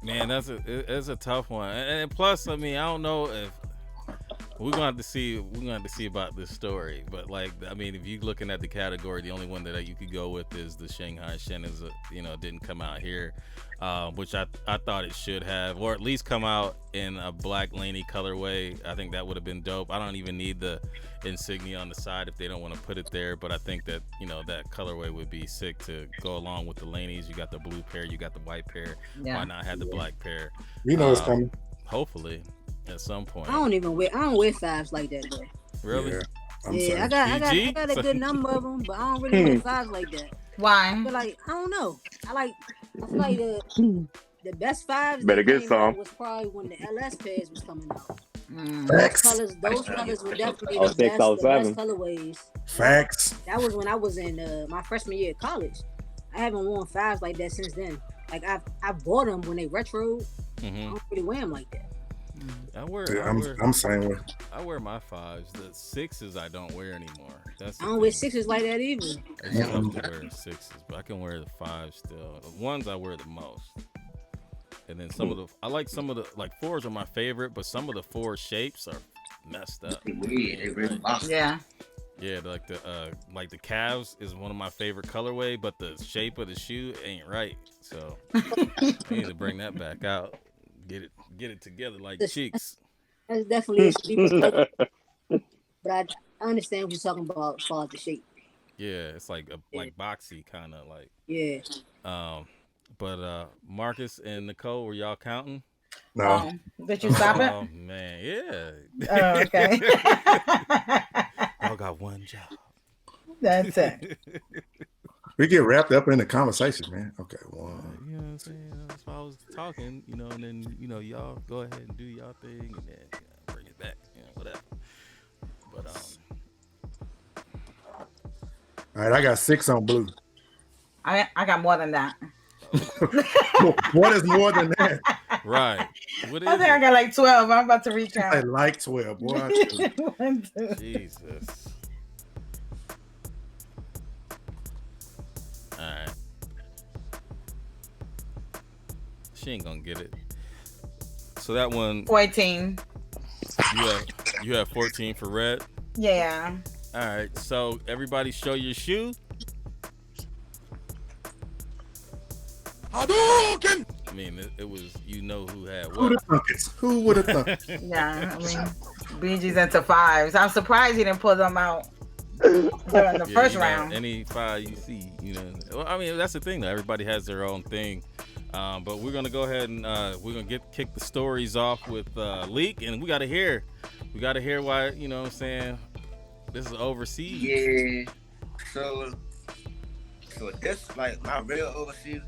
[SPEAKER 1] man, it's a tough one, and plus, I mean, I don't know if we're gonna have to see about this story, but like, I mean, if you're looking at the category, the only one that you could go with is the Shanghai Shen. Didn't come out here, which I thought it should have, or at least come out in a black Laney colorway. I think that would have been dope. I don't even need the insignia on the side if they don't want to put it there, but I think that that colorway would be sick to go along with the Laneys. You got the blue pair, you got the white pair.
[SPEAKER 6] Yeah.
[SPEAKER 1] Why not have the black pair?
[SPEAKER 5] You know it's coming.
[SPEAKER 1] Hopefully, at some point.
[SPEAKER 2] I don't wear 5s like that though.
[SPEAKER 1] Really?
[SPEAKER 5] Yeah,
[SPEAKER 2] I got a good number of them, but I don't really wear 5s like that.
[SPEAKER 6] Why?
[SPEAKER 2] But like, I don't know. I feel like the best 5s
[SPEAKER 4] Better
[SPEAKER 2] that
[SPEAKER 4] get
[SPEAKER 2] came
[SPEAKER 4] some.
[SPEAKER 2] out was probably when the LS pairs was coming out.
[SPEAKER 5] Facts.
[SPEAKER 2] Those colors were definitely
[SPEAKER 4] Oh,
[SPEAKER 2] the
[SPEAKER 4] 6,
[SPEAKER 2] best
[SPEAKER 4] 07.
[SPEAKER 2] colorways.
[SPEAKER 5] Facts.
[SPEAKER 2] That was when I was in my freshman year of college. I haven't worn 5s like that since then. Like I bought them when they retro. I don't really wear them like that.
[SPEAKER 5] I'm saying with.
[SPEAKER 1] I wear my 5s. The 6s I don't wear anymore.
[SPEAKER 2] I don't wear 6s like that either.
[SPEAKER 1] I used to love to wear 6s, but I can wear the 5s still. The ones I wear the most. And then I like some of the, like 4s are my favorite, but some of the 4 shapes are messed up.
[SPEAKER 6] Yeah.
[SPEAKER 1] Yeah, like the calves is one of my favorite colorway, but the shape of the shoe ain't right. So I need to bring that back out. Get it together like cheeks.
[SPEAKER 2] That's definitely a sleeper. But I understand what you're talking about as far as the shape.
[SPEAKER 1] Yeah, it's like boxy kind of like.
[SPEAKER 2] Yeah.
[SPEAKER 1] But Marcus and Nicole, were y'all counting?
[SPEAKER 5] No.
[SPEAKER 6] Did you stop it?
[SPEAKER 1] Oh man, yeah.
[SPEAKER 6] Oh, okay.
[SPEAKER 1] Y'all got one job.
[SPEAKER 6] That's it.
[SPEAKER 5] We get wrapped up in the conversation, man. Okay, one.
[SPEAKER 1] You know what I'm saying? That's why I was talking, and then y'all go ahead and do y'all thing, and then bring it back, whatever. But
[SPEAKER 5] All right, I got 6 on blue.
[SPEAKER 6] I got more than that.
[SPEAKER 5] What is more than that?
[SPEAKER 1] right. What is
[SPEAKER 6] I think I got like 12. I'm about to
[SPEAKER 5] I
[SPEAKER 6] recount.
[SPEAKER 5] like 12, boy.
[SPEAKER 6] 1, 2.
[SPEAKER 1] Jesus. All right. She ain't gonna get it. So that one,
[SPEAKER 6] 14.
[SPEAKER 1] you have 14 for red.
[SPEAKER 6] Yeah.
[SPEAKER 1] All right. So everybody, show your shoe.
[SPEAKER 7] Hadouken!
[SPEAKER 1] I mean, it was who had
[SPEAKER 5] Who
[SPEAKER 1] what.
[SPEAKER 5] the thunk it? Who would have thunk it?
[SPEAKER 6] Yeah, I mean, BG's into 5s. I'm surprised he didn't pull them out during the first round.
[SPEAKER 1] Any 5 you see, Well, I mean, that's the thing though. Everybody has their own thing. But we're gonna go ahead and we're gonna kick the stories off with Leak, and we gotta hear why, what I'm saying, this is overseas.
[SPEAKER 3] Yeah. So this like my real overseas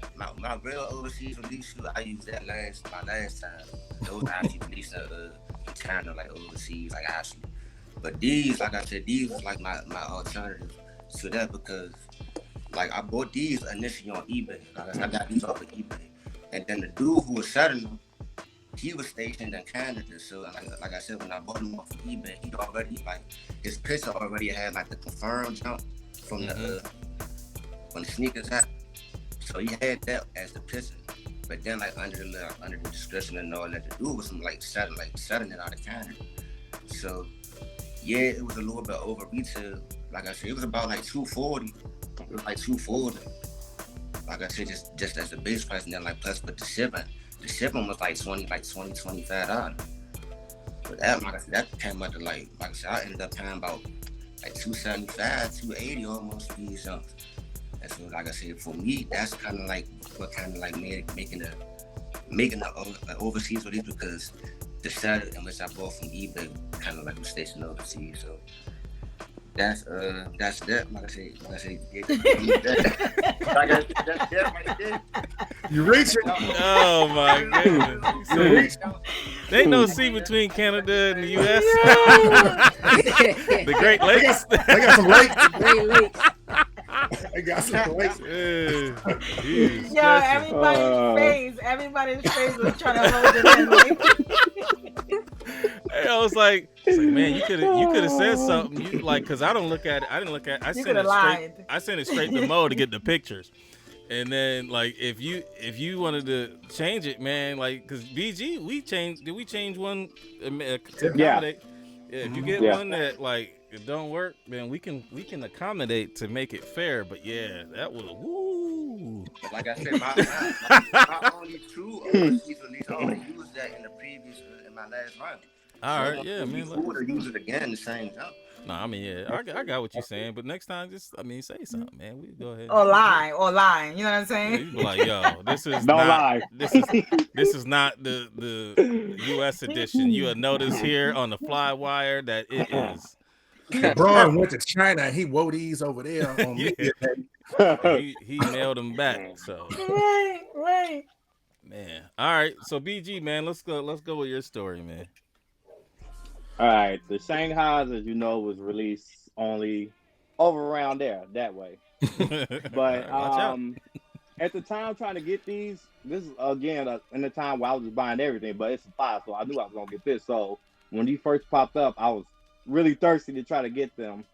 [SPEAKER 3] release shoe. I used that my last time. Those I actually released in China, like overseas, like actually. But these, like I said, these was like my alternative to that because like I bought these initially on eBay. Like, I got these off of eBay, and then the dude who was selling them, he was stationed in Canada. So like I said, when I bought them off of eBay, he already like his picture already had like the confirmed jump from the when the sneakers happened. So he had that as the picture. But then like under the description and all that, the dude was like selling it out of Canada. So yeah, it was a little bit over retail. Like I said, it was about like $240. It was like $240. Like I said, just as the base price, and then like plus with the shipping was like $25. But that, like I said, that came out to like I said, I ended up paying about like $275, $280 almost for these jumps. And so, like I said, for me, that's kind of like what kind of like making the overseas release because the set in which I bought from eBay kind of like was stationed overseas. So that's that. Like I said, that's right there.
[SPEAKER 5] You reach it.
[SPEAKER 1] Oh my goodness. There ain't no sea between Canada and the U.S. The Great Lakes.
[SPEAKER 5] They got some lakes.
[SPEAKER 2] Great Lakes.
[SPEAKER 5] They got some lakes.
[SPEAKER 6] Yo, everybody's face was trying to hold it in. Like.
[SPEAKER 1] I was like, man, you could have said something. You like, cause I didn't look at it. I sent it straight to Mo to get the pictures. And then like if you wanted to change it, man, like cause BG did we change one to accommodate? Yeah, if you get one that like it don't work, then we can accommodate to make it fair. But yeah, that was woo.
[SPEAKER 3] Like I said, my only true overseas release, I only used that in the previous in my last round.
[SPEAKER 1] All right, yeah, man.
[SPEAKER 3] Cool to use it again the same jump.
[SPEAKER 1] No, I mean, yeah, I got what you're saying, but next time, say something, man. We go ahead.
[SPEAKER 6] Or lie. You know what I'm saying?
[SPEAKER 1] Yeah, you be like, yo, this is
[SPEAKER 4] Don't
[SPEAKER 1] not.
[SPEAKER 4] lie.
[SPEAKER 1] This is not the U.S. edition. You will notice here on the fly wire that it is.
[SPEAKER 5] LeBron went to China and he wore these over there on media.
[SPEAKER 1] He nailed them back. So
[SPEAKER 6] right.
[SPEAKER 1] Man. All right. So BG, man, let's go with your story, man.
[SPEAKER 4] All right, the Shanghai's, as you know, was released only over around there that way. But at the time trying to get these, this is again in the time where I was just buying everything, but it's a 5, so I knew I was gonna get this. So when these first popped up, I was really thirsty to try to get them.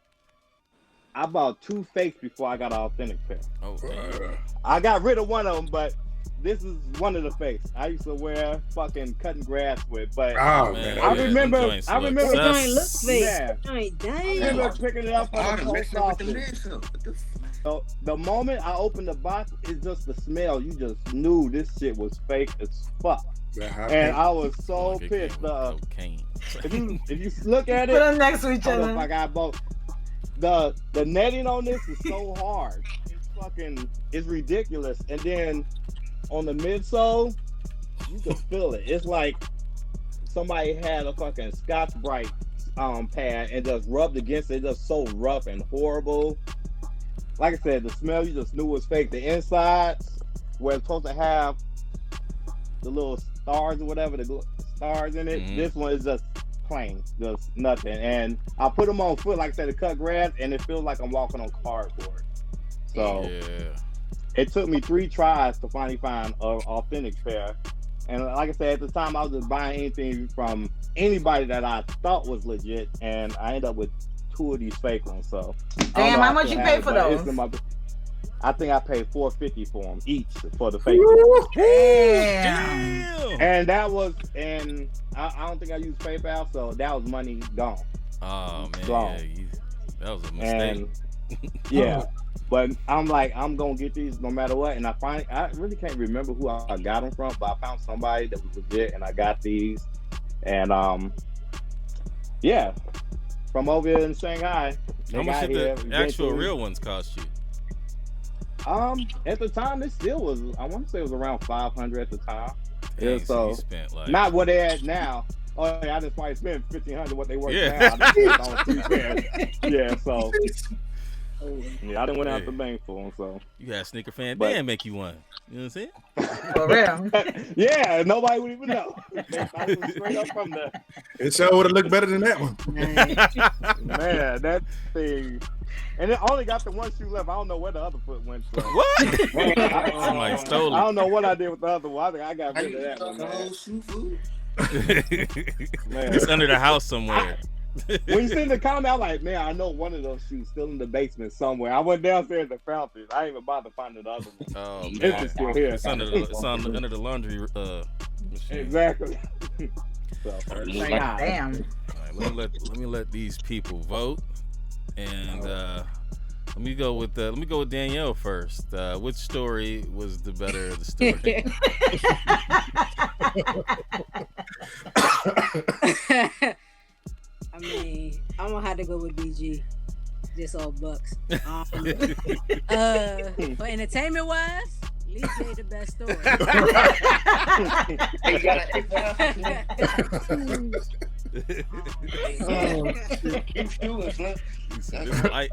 [SPEAKER 4] I bought 2 fakes before I got an authentic pair.
[SPEAKER 1] Oh, damn.
[SPEAKER 4] I got rid of one of them, but this is one of the fakes I used to wear fucking cutting grass with. But
[SPEAKER 5] oh, man.
[SPEAKER 4] I remember
[SPEAKER 2] The joint look fake.
[SPEAKER 4] Yeah.
[SPEAKER 2] Joint,
[SPEAKER 4] I
[SPEAKER 2] dang.
[SPEAKER 4] remember picking it up from the post office. So the moment I opened the box, it's just the smell. You just knew this shit was fake as fuck. And I was so pissed. If you look at it,
[SPEAKER 6] Put them next to each
[SPEAKER 4] I don't know
[SPEAKER 6] other.
[SPEAKER 4] if I got both. The netting on this is so hard. It's ridiculous. And then on the midsole, you can feel it. It's like somebody had a fucking Scotch-Brite pad and just rubbed against it. It's just so rough and horrible. Like I said, the smell, you just knew it was fake. The insides, where it's supposed to have the little stars or whatever, the stars in it, this one is just plain, just nothing. And I put them on foot, like I said, to cut grass, and it feels like I'm walking on cardboard. So it took me 3 tries to finally find an authentic pair. And like I said, at the time, I was just buying anything from anybody that I thought was legit, and I ended up with 2 of these fake ones. So
[SPEAKER 6] Damn, how much you pay for those?
[SPEAKER 4] I think I paid $450 for them each for the fake
[SPEAKER 6] ones. Damn.
[SPEAKER 4] And that was, and I don't think I used PayPal, so that was money gone.
[SPEAKER 1] Oh man,
[SPEAKER 4] gone.
[SPEAKER 1] that was a mistake.
[SPEAKER 4] And, yeah. But I'm like, I'm gonna get these no matter what. And I really can't remember who I got them from, but I found somebody that was legit, and I got these. And yeah, from over here in Shanghai.
[SPEAKER 1] How much did the actual real ones cost you?
[SPEAKER 4] At the time, it still was. I want to say it was around 500 at the time.
[SPEAKER 1] Dang,
[SPEAKER 4] Yeah,
[SPEAKER 1] so you spent like
[SPEAKER 4] not what they at now. Oh yeah, I just probably spent 1,500 what they worth
[SPEAKER 1] Yeah.
[SPEAKER 4] now. I just on 3 pairs. Yeah, so yeah, I didn't went out the bank for them. So
[SPEAKER 1] you had Sneaker Fan
[SPEAKER 4] But-
[SPEAKER 1] Dan make you one. You know what I'm saying?
[SPEAKER 6] For real.
[SPEAKER 4] yeah, nobody would even know. I was straight up from the
[SPEAKER 5] It sure would have looked better than that one.
[SPEAKER 4] man, that thing. And it only got the one shoe left. I don't know where the other foot went. So.
[SPEAKER 1] What? Somebody stole
[SPEAKER 4] I
[SPEAKER 1] it.
[SPEAKER 4] don't know what I did with the other one. I think I got
[SPEAKER 3] How
[SPEAKER 4] rid
[SPEAKER 3] you
[SPEAKER 4] of that
[SPEAKER 3] got
[SPEAKER 4] one,
[SPEAKER 3] the
[SPEAKER 4] man.
[SPEAKER 3] whole shoe food?
[SPEAKER 4] Man.
[SPEAKER 1] It's under the house somewhere.
[SPEAKER 4] When you see the comment, I'm like, man, I know one of those shoes still in the basement somewhere. I went downstairs and found it. I ain't even bothered finding the other one.
[SPEAKER 1] Oh
[SPEAKER 4] It's
[SPEAKER 1] man,
[SPEAKER 4] still here.
[SPEAKER 1] it's under the laundry machine.
[SPEAKER 4] Exactly. So,
[SPEAKER 6] Damn.
[SPEAKER 1] All right, let me let these people vote, and let me go with Danielle first. Which story was the better of the story?
[SPEAKER 2] I mean, I'm gonna have to go with BG. Just all bucks. For entertainment wise, Lee gave the best story.
[SPEAKER 3] Hey, you got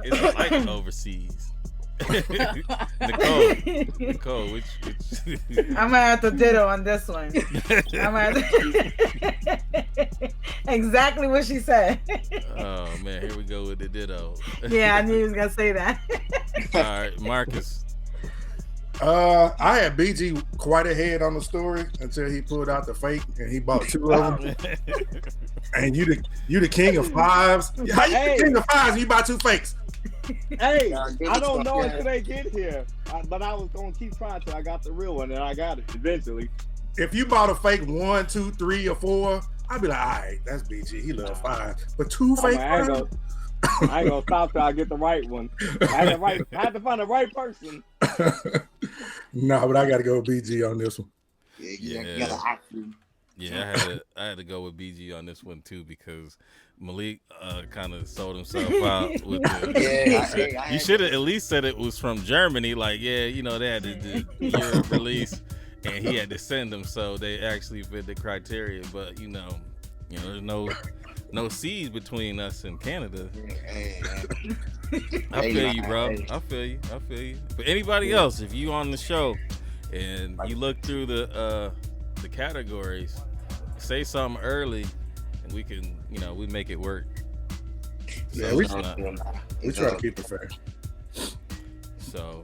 [SPEAKER 1] It's like overseas. Nicole, which
[SPEAKER 6] I'm gonna have to ditto on this one. I'm gonna have to... exactly what she said.
[SPEAKER 1] Oh man, here we go with the ditto.
[SPEAKER 6] Yeah, I knew he was gonna say that.
[SPEAKER 1] All right, Marcus.
[SPEAKER 5] I had BG quite ahead on the story until he pulled out the fake and he bought 2 of them. And you the king of fives. How you the king of fives and you buy 2 fakes?
[SPEAKER 4] Hey, I don't know until they get here, but I was gonna keep trying till I got the real one, and I got it eventually.
[SPEAKER 5] If you bought a fake 1, 2, 3, or 4, I'd be like, all right, that's BG. He loves 5. But 2 fake
[SPEAKER 4] I ain't
[SPEAKER 5] fives?
[SPEAKER 4] gonna stop till I get the right one. I have to find the right person.
[SPEAKER 5] No, but I got to go with BG on this one.
[SPEAKER 1] Yeah, I had to go with BG on this one too because Malik kind of sold himself out with the. You should have at least said it was from Germany. Like, yeah, you know they had the Europe release, and he had to send them, so they actually fit the criteria. But you know, there's no seas between us and Canada. I feel you, bro. I feel you. But anybody else, if you on the show and you look through the categories, say something early, and we can, we make it work.
[SPEAKER 5] Yeah, we try to keep it fair.
[SPEAKER 1] So,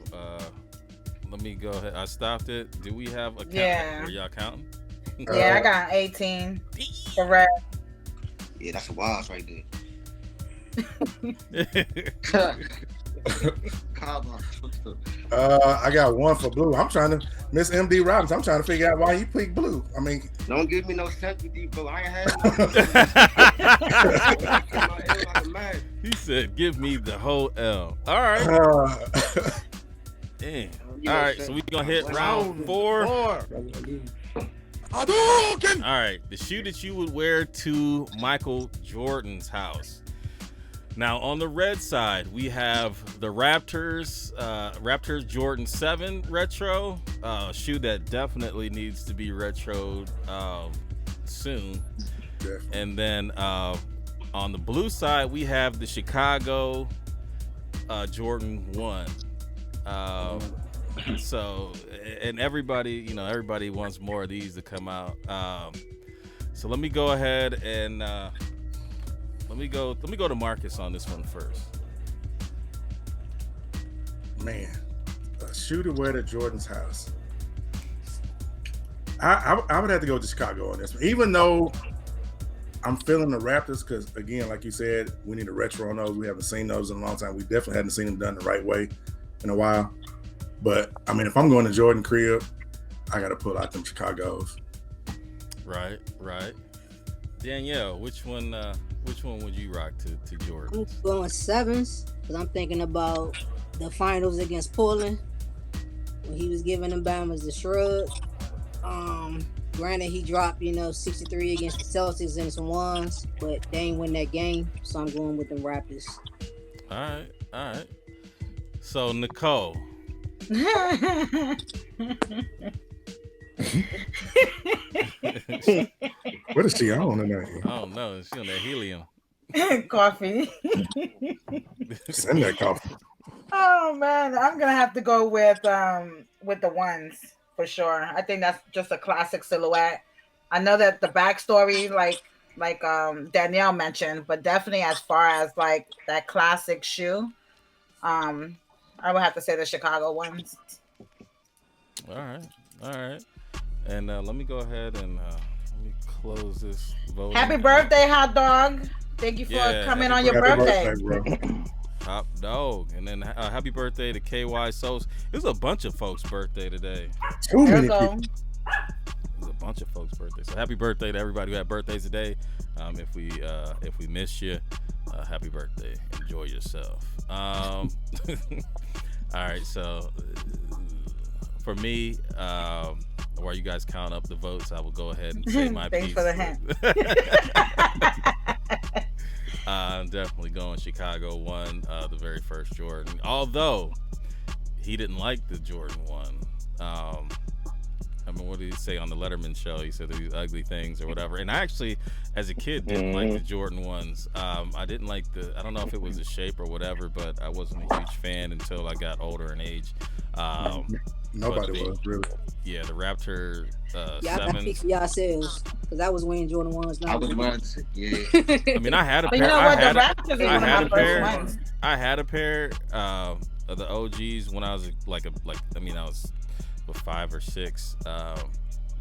[SPEAKER 1] let me go ahead. I stopped it. Do we have a count?
[SPEAKER 6] Yeah.
[SPEAKER 1] Were y'all counting?
[SPEAKER 6] Yeah, I got 18. Correct.
[SPEAKER 3] Yeah, that's a wild right there.
[SPEAKER 5] I got 1 for blue. I'm trying to Miss MD Robbins. I'm trying to figure out why you picked blue. I mean,
[SPEAKER 3] don't give me no sympathy, bro. I ain't had.
[SPEAKER 1] He said, "Give me the whole L." All right. Damn. All right. So we gonna hit round 4. All right. The shoe that you would wear to Michael Jordan's house. Now, on the red side, we have the Raptors Jordan 7 retro, shoe that definitely needs to be retro soon. Definitely. And then on the blue side, we have the Chicago Jordan 1. So, and everybody wants more of these to come out. So let me go ahead and let me go to Marcus on this one first.
[SPEAKER 5] Man, a shoe to wear to Jordan's house. I would have to go to Chicago on this one, even though I'm feeling the Raptors because, again, like you said, we need a retro on those. We haven't seen those in a long time. We definitely haven't seen them done the right way in a while. But I mean, if I'm going to Jordan crib, I got to pull out them Chicago's.
[SPEAKER 1] Right. Danielle, which one would you rock to Jordan?
[SPEAKER 2] I'm going 7s because I'm thinking about the finals against Portland when he was giving them Bama's the shrug. Granted, he dropped 63 against the Celtics and some ones, but they ain't win that game, so I'm going with them Raptors.
[SPEAKER 1] All right. So Nicole.
[SPEAKER 5] What is she on tonight?
[SPEAKER 1] I don't know. She on that helium.
[SPEAKER 6] Coffee.
[SPEAKER 5] Send that coffee.
[SPEAKER 6] Oh man, I'm gonna have to go with the ones for sure. I think that's just a classic silhouette. I know that the backstory, like Danielle mentioned, but definitely as far as like that classic shoe, I would have to say the Chicago ones.
[SPEAKER 1] All right. And let me go ahead and let me close this vote.
[SPEAKER 6] Happy birthday, hot dog! Thank you for coming on your birthday.
[SPEAKER 5] Bro.
[SPEAKER 1] Top dog. And then happy birthday to KY Sos. There's a bunch of folks' birthday today.
[SPEAKER 5] Too many people.
[SPEAKER 1] There's a bunch of folks' birthday. So happy birthday to everybody who had birthdays today. If we missed you, happy birthday. Enjoy yourself. All right, so for me, while you guys count up the votes, I will go ahead and say my
[SPEAKER 6] Thanks
[SPEAKER 1] piece.
[SPEAKER 6] for the hint.
[SPEAKER 1] I'm definitely going Chicago 1, the very first Jordan. Although he didn't like the Jordan 1. I mean, what did he say on the Letterman show? He said these ugly things or whatever. And I actually, as a kid, didn't like the Jordan 1s. I didn't like I don't know if it was the shape or whatever, but I wasn't a huge fan until I got older in age.
[SPEAKER 5] Nobody was really.
[SPEAKER 1] Yeah, the Raptor
[SPEAKER 2] Y'all gotta
[SPEAKER 1] 7s.
[SPEAKER 2] speak for yourselves, because I was wearing Jordan 1s.
[SPEAKER 3] I was once, yeah.
[SPEAKER 1] I mean, I had a
[SPEAKER 6] But
[SPEAKER 1] pair.
[SPEAKER 6] you know what? The Raptors is one of my first ones.
[SPEAKER 1] I had a pair of the OGs when I was I was 5 or 6.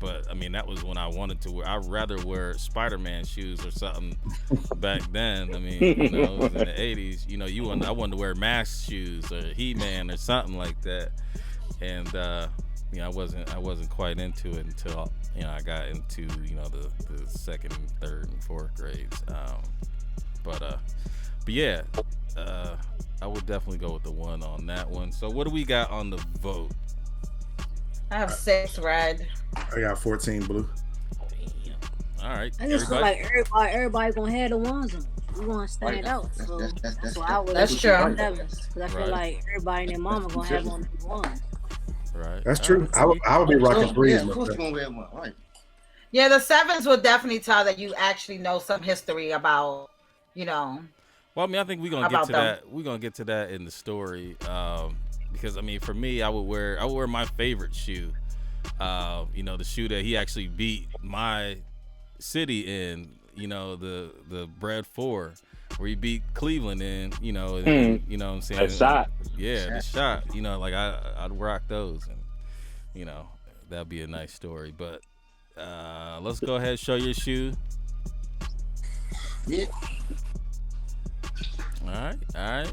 [SPEAKER 1] But I mean, that was when I wanted to wear. I'd rather wear Spider-Man shoes or something back then. I mean, it was in the 80s. I wanted to wear Mask shoes or He-Man or something like that. And I wasn't quite into it until I got into the second, third, and fourth grades. But yeah, I would definitely go with the 1 on that one. So what do we got on the vote?
[SPEAKER 6] I have 6 red.
[SPEAKER 5] I got 14 blue.
[SPEAKER 1] Damn. All right.
[SPEAKER 2] I just feel like everybody gonna have the ones on. We want to stand out. So that's why I would.
[SPEAKER 6] That's true.
[SPEAKER 2] Because I feel like everybody and their mama gonna have on the ones.
[SPEAKER 1] Right.
[SPEAKER 5] That's true. I would be rocking threes.
[SPEAKER 3] Yeah, of course gonna wear one, right?
[SPEAKER 6] Yeah, the 7s will definitely tell that you actually know some history about,
[SPEAKER 1] Well, I mean, I think we're gonna get to that. We're gonna get to that in the story. Because I mean, for me, I would wear my favorite shoe. The shoe that he actually beat my city in. The Bread 4, where he beat Cleveland in. You know what I'm saying?
[SPEAKER 4] A shot.
[SPEAKER 1] Yeah, the shot. I'd rock those, and that'd be a nice story. But let's go ahead and show your shoe.
[SPEAKER 3] Yeah.
[SPEAKER 1] All right.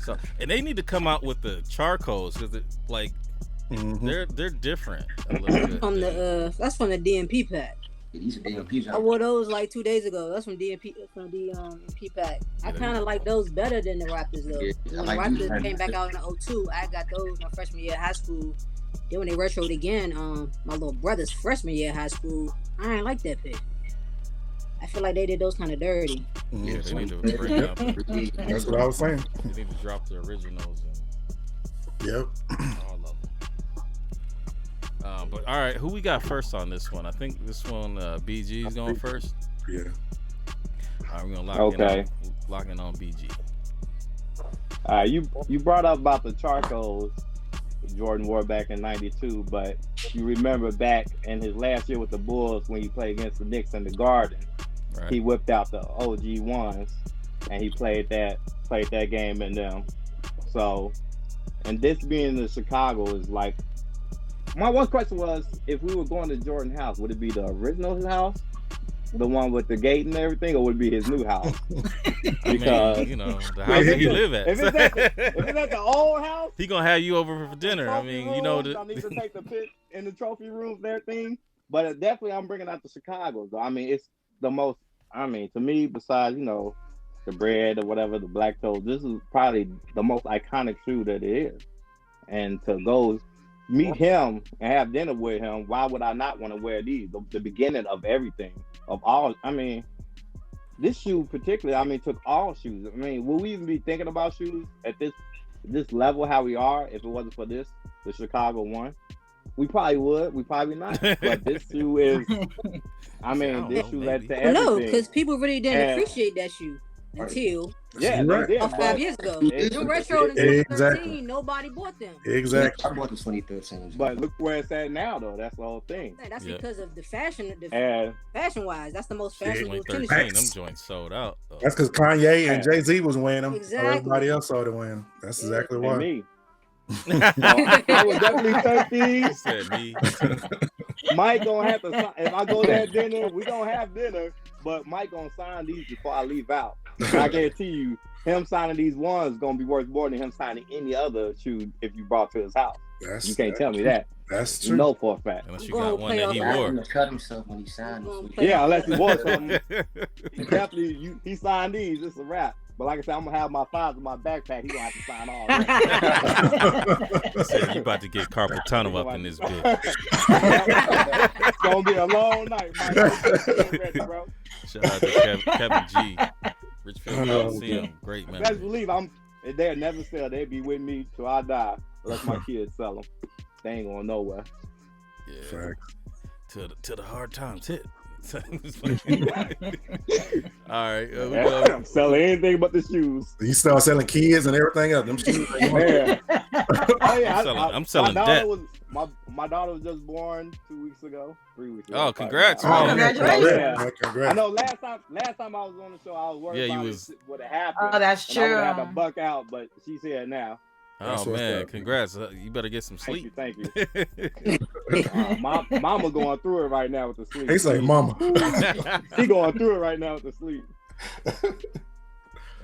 [SPEAKER 1] So, and they need to come out with the charcoals because they're different a little bit.
[SPEAKER 2] That's from the DMP pack.
[SPEAKER 3] These are DMPs.
[SPEAKER 2] I wore those like 2 days ago. That's from DMP MP pack. I kind of like those better than the Raptors though.
[SPEAKER 3] Yeah,
[SPEAKER 2] When the Raptors came back out in 2002, I got those my freshman year of high school. Then when they retroed again, my little brother's freshman year of high school, I ain't like that pick. I feel like they did those kind of dirty.
[SPEAKER 1] Yeah, they need to bring up.
[SPEAKER 5] That's what I was saying.
[SPEAKER 1] They need to drop the originals.
[SPEAKER 5] Yep.
[SPEAKER 1] All of them. But all right, who we got first on this one? I think this one, BG's going first.
[SPEAKER 5] Yeah.
[SPEAKER 1] All right, we're gonna lock in on BG.
[SPEAKER 4] You brought up about the charcoals Jordan wore back in '92, but you remember back in his last year with the Bulls when he played against the Knicks in the Garden,
[SPEAKER 1] Right.
[SPEAKER 4] he whipped out the OG ones and he played that game in them. So, and this being the Chicago is like, my one question was, if we were going to Jordan house, would it be the original house, the one with the gate and everything, or would it be his new house? Because
[SPEAKER 1] the house that he live at.
[SPEAKER 4] if it's at the old house,
[SPEAKER 1] He gonna have you over for dinner. I mean,
[SPEAKER 4] I need to take the pic in the trophy rooms and everything. But definitely, I'm bringing out the Chicago. Though. I mean, it's the most. I mean, to me, besides the bread or whatever, the black toes. This is probably the most iconic shoe that it is. And to go meet him and have dinner with him, why would I not want to wear these? The beginning of everything, of all. I mean, this shoe particularly, I mean, took all shoes. I mean, will we even be thinking about shoes at this level how we are if it wasn't for this, the Chicago one? We probably would. We probably not. But this shoe is, I mean, this shoe led to everything.
[SPEAKER 2] No, because people really didn't appreciate that shoe until
[SPEAKER 4] they did.
[SPEAKER 2] 5 years ago. The retro in 2013, nobody bought them.
[SPEAKER 5] Exactly.
[SPEAKER 3] I bought the 2013.
[SPEAKER 4] But look where it's at now, though. That's the whole thing.
[SPEAKER 2] Man, that's because of the fashion.
[SPEAKER 4] And
[SPEAKER 2] Fashion-wise, that's the most fashionable tennis
[SPEAKER 1] 2013,
[SPEAKER 2] shoes.
[SPEAKER 1] them joints sold out. Though.
[SPEAKER 5] That's because Kanye and Jay-Z was wearing them.
[SPEAKER 2] Exactly.
[SPEAKER 5] Everybody else started wearing them. That's exactly why.
[SPEAKER 4] And me. I was definitely
[SPEAKER 1] He
[SPEAKER 4] 13.
[SPEAKER 1] said me.
[SPEAKER 4] Mike gonna have to. If I go to that dinner, we gonna have dinner. But Mike gonna sign these before I leave out. And I guarantee you, him signing these ones is gonna be worth more than him signing any other shoe if you brought to his house. You can't tell me that.
[SPEAKER 5] That's
[SPEAKER 4] You
[SPEAKER 5] true.
[SPEAKER 4] know for a fact.
[SPEAKER 1] Unless you got one that he wore.
[SPEAKER 3] He cut himself when he signed them.
[SPEAKER 4] Yeah, unless he wore something. He definitely he signed these. It's a wrap. But like I said, I'm gonna have my files in my backpack. He gonna have to sign all that.
[SPEAKER 1] He said you about to get carpal tunnel up in this bitch.
[SPEAKER 4] It's gonna be a long night, Mike. Get ready, bro.
[SPEAKER 1] Shout out to Kevin G. Richfield Coliseum. Great man.
[SPEAKER 4] Best believe they'll never sell. They'll be with me till I die. Unless my kids sell them. They ain't going nowhere.
[SPEAKER 1] Yeah. Till the hard times hit. All right.
[SPEAKER 4] I'm selling anything but the shoes.
[SPEAKER 5] You start selling kids and everything else. Them shoes.
[SPEAKER 4] Yeah.
[SPEAKER 1] I'm selling debt.
[SPEAKER 4] My daughter was just born 2 weeks ago, 3 weeks ago.
[SPEAKER 1] Oh, congrats!
[SPEAKER 2] Congratulations!
[SPEAKER 4] Yeah.
[SPEAKER 5] Congrats.
[SPEAKER 4] I know. Last time I was on the show, I was worried about what had happened.
[SPEAKER 6] Oh, that's true.
[SPEAKER 4] I would have to buck out, but she's here now.
[SPEAKER 1] Oh man, congrats! You better get some sleep.
[SPEAKER 4] Thank you. Mama going through it right now with the sleep.
[SPEAKER 5] He's like, "Mama."
[SPEAKER 4] She going through it right now with the sleep.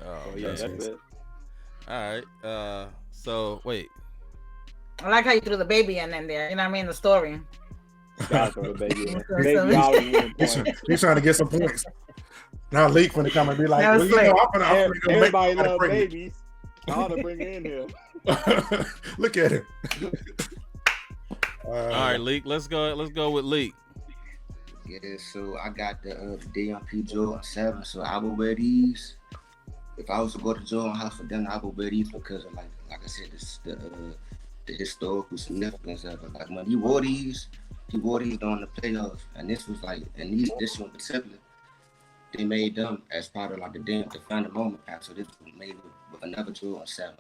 [SPEAKER 1] Oh
[SPEAKER 4] yeah, that's it.
[SPEAKER 1] All right. So wait.
[SPEAKER 6] I like how you threw the baby in there. You know what I mean? The story.
[SPEAKER 4] Gotta throw the baby in. Baby always win points.
[SPEAKER 5] He's trying to get some points. Now Leak finna come and be like,
[SPEAKER 6] Well, you know,
[SPEAKER 5] I'm gonna
[SPEAKER 4] everybody love babies. I ought to bring it in here.
[SPEAKER 5] Look at him.
[SPEAKER 1] All right, Leak. Let's go with Leak.
[SPEAKER 3] Yeah, so I got the DMP Jordan 7, so I would wear these. If I was to go to Jordan House for dinner, I would wear these because of like I said, the historical significance of it. Like when he wore these during the playoffs, and this was like, and this one in particular, they made them as part of like the Find the Moment pack. So this was made with another Jordan 7.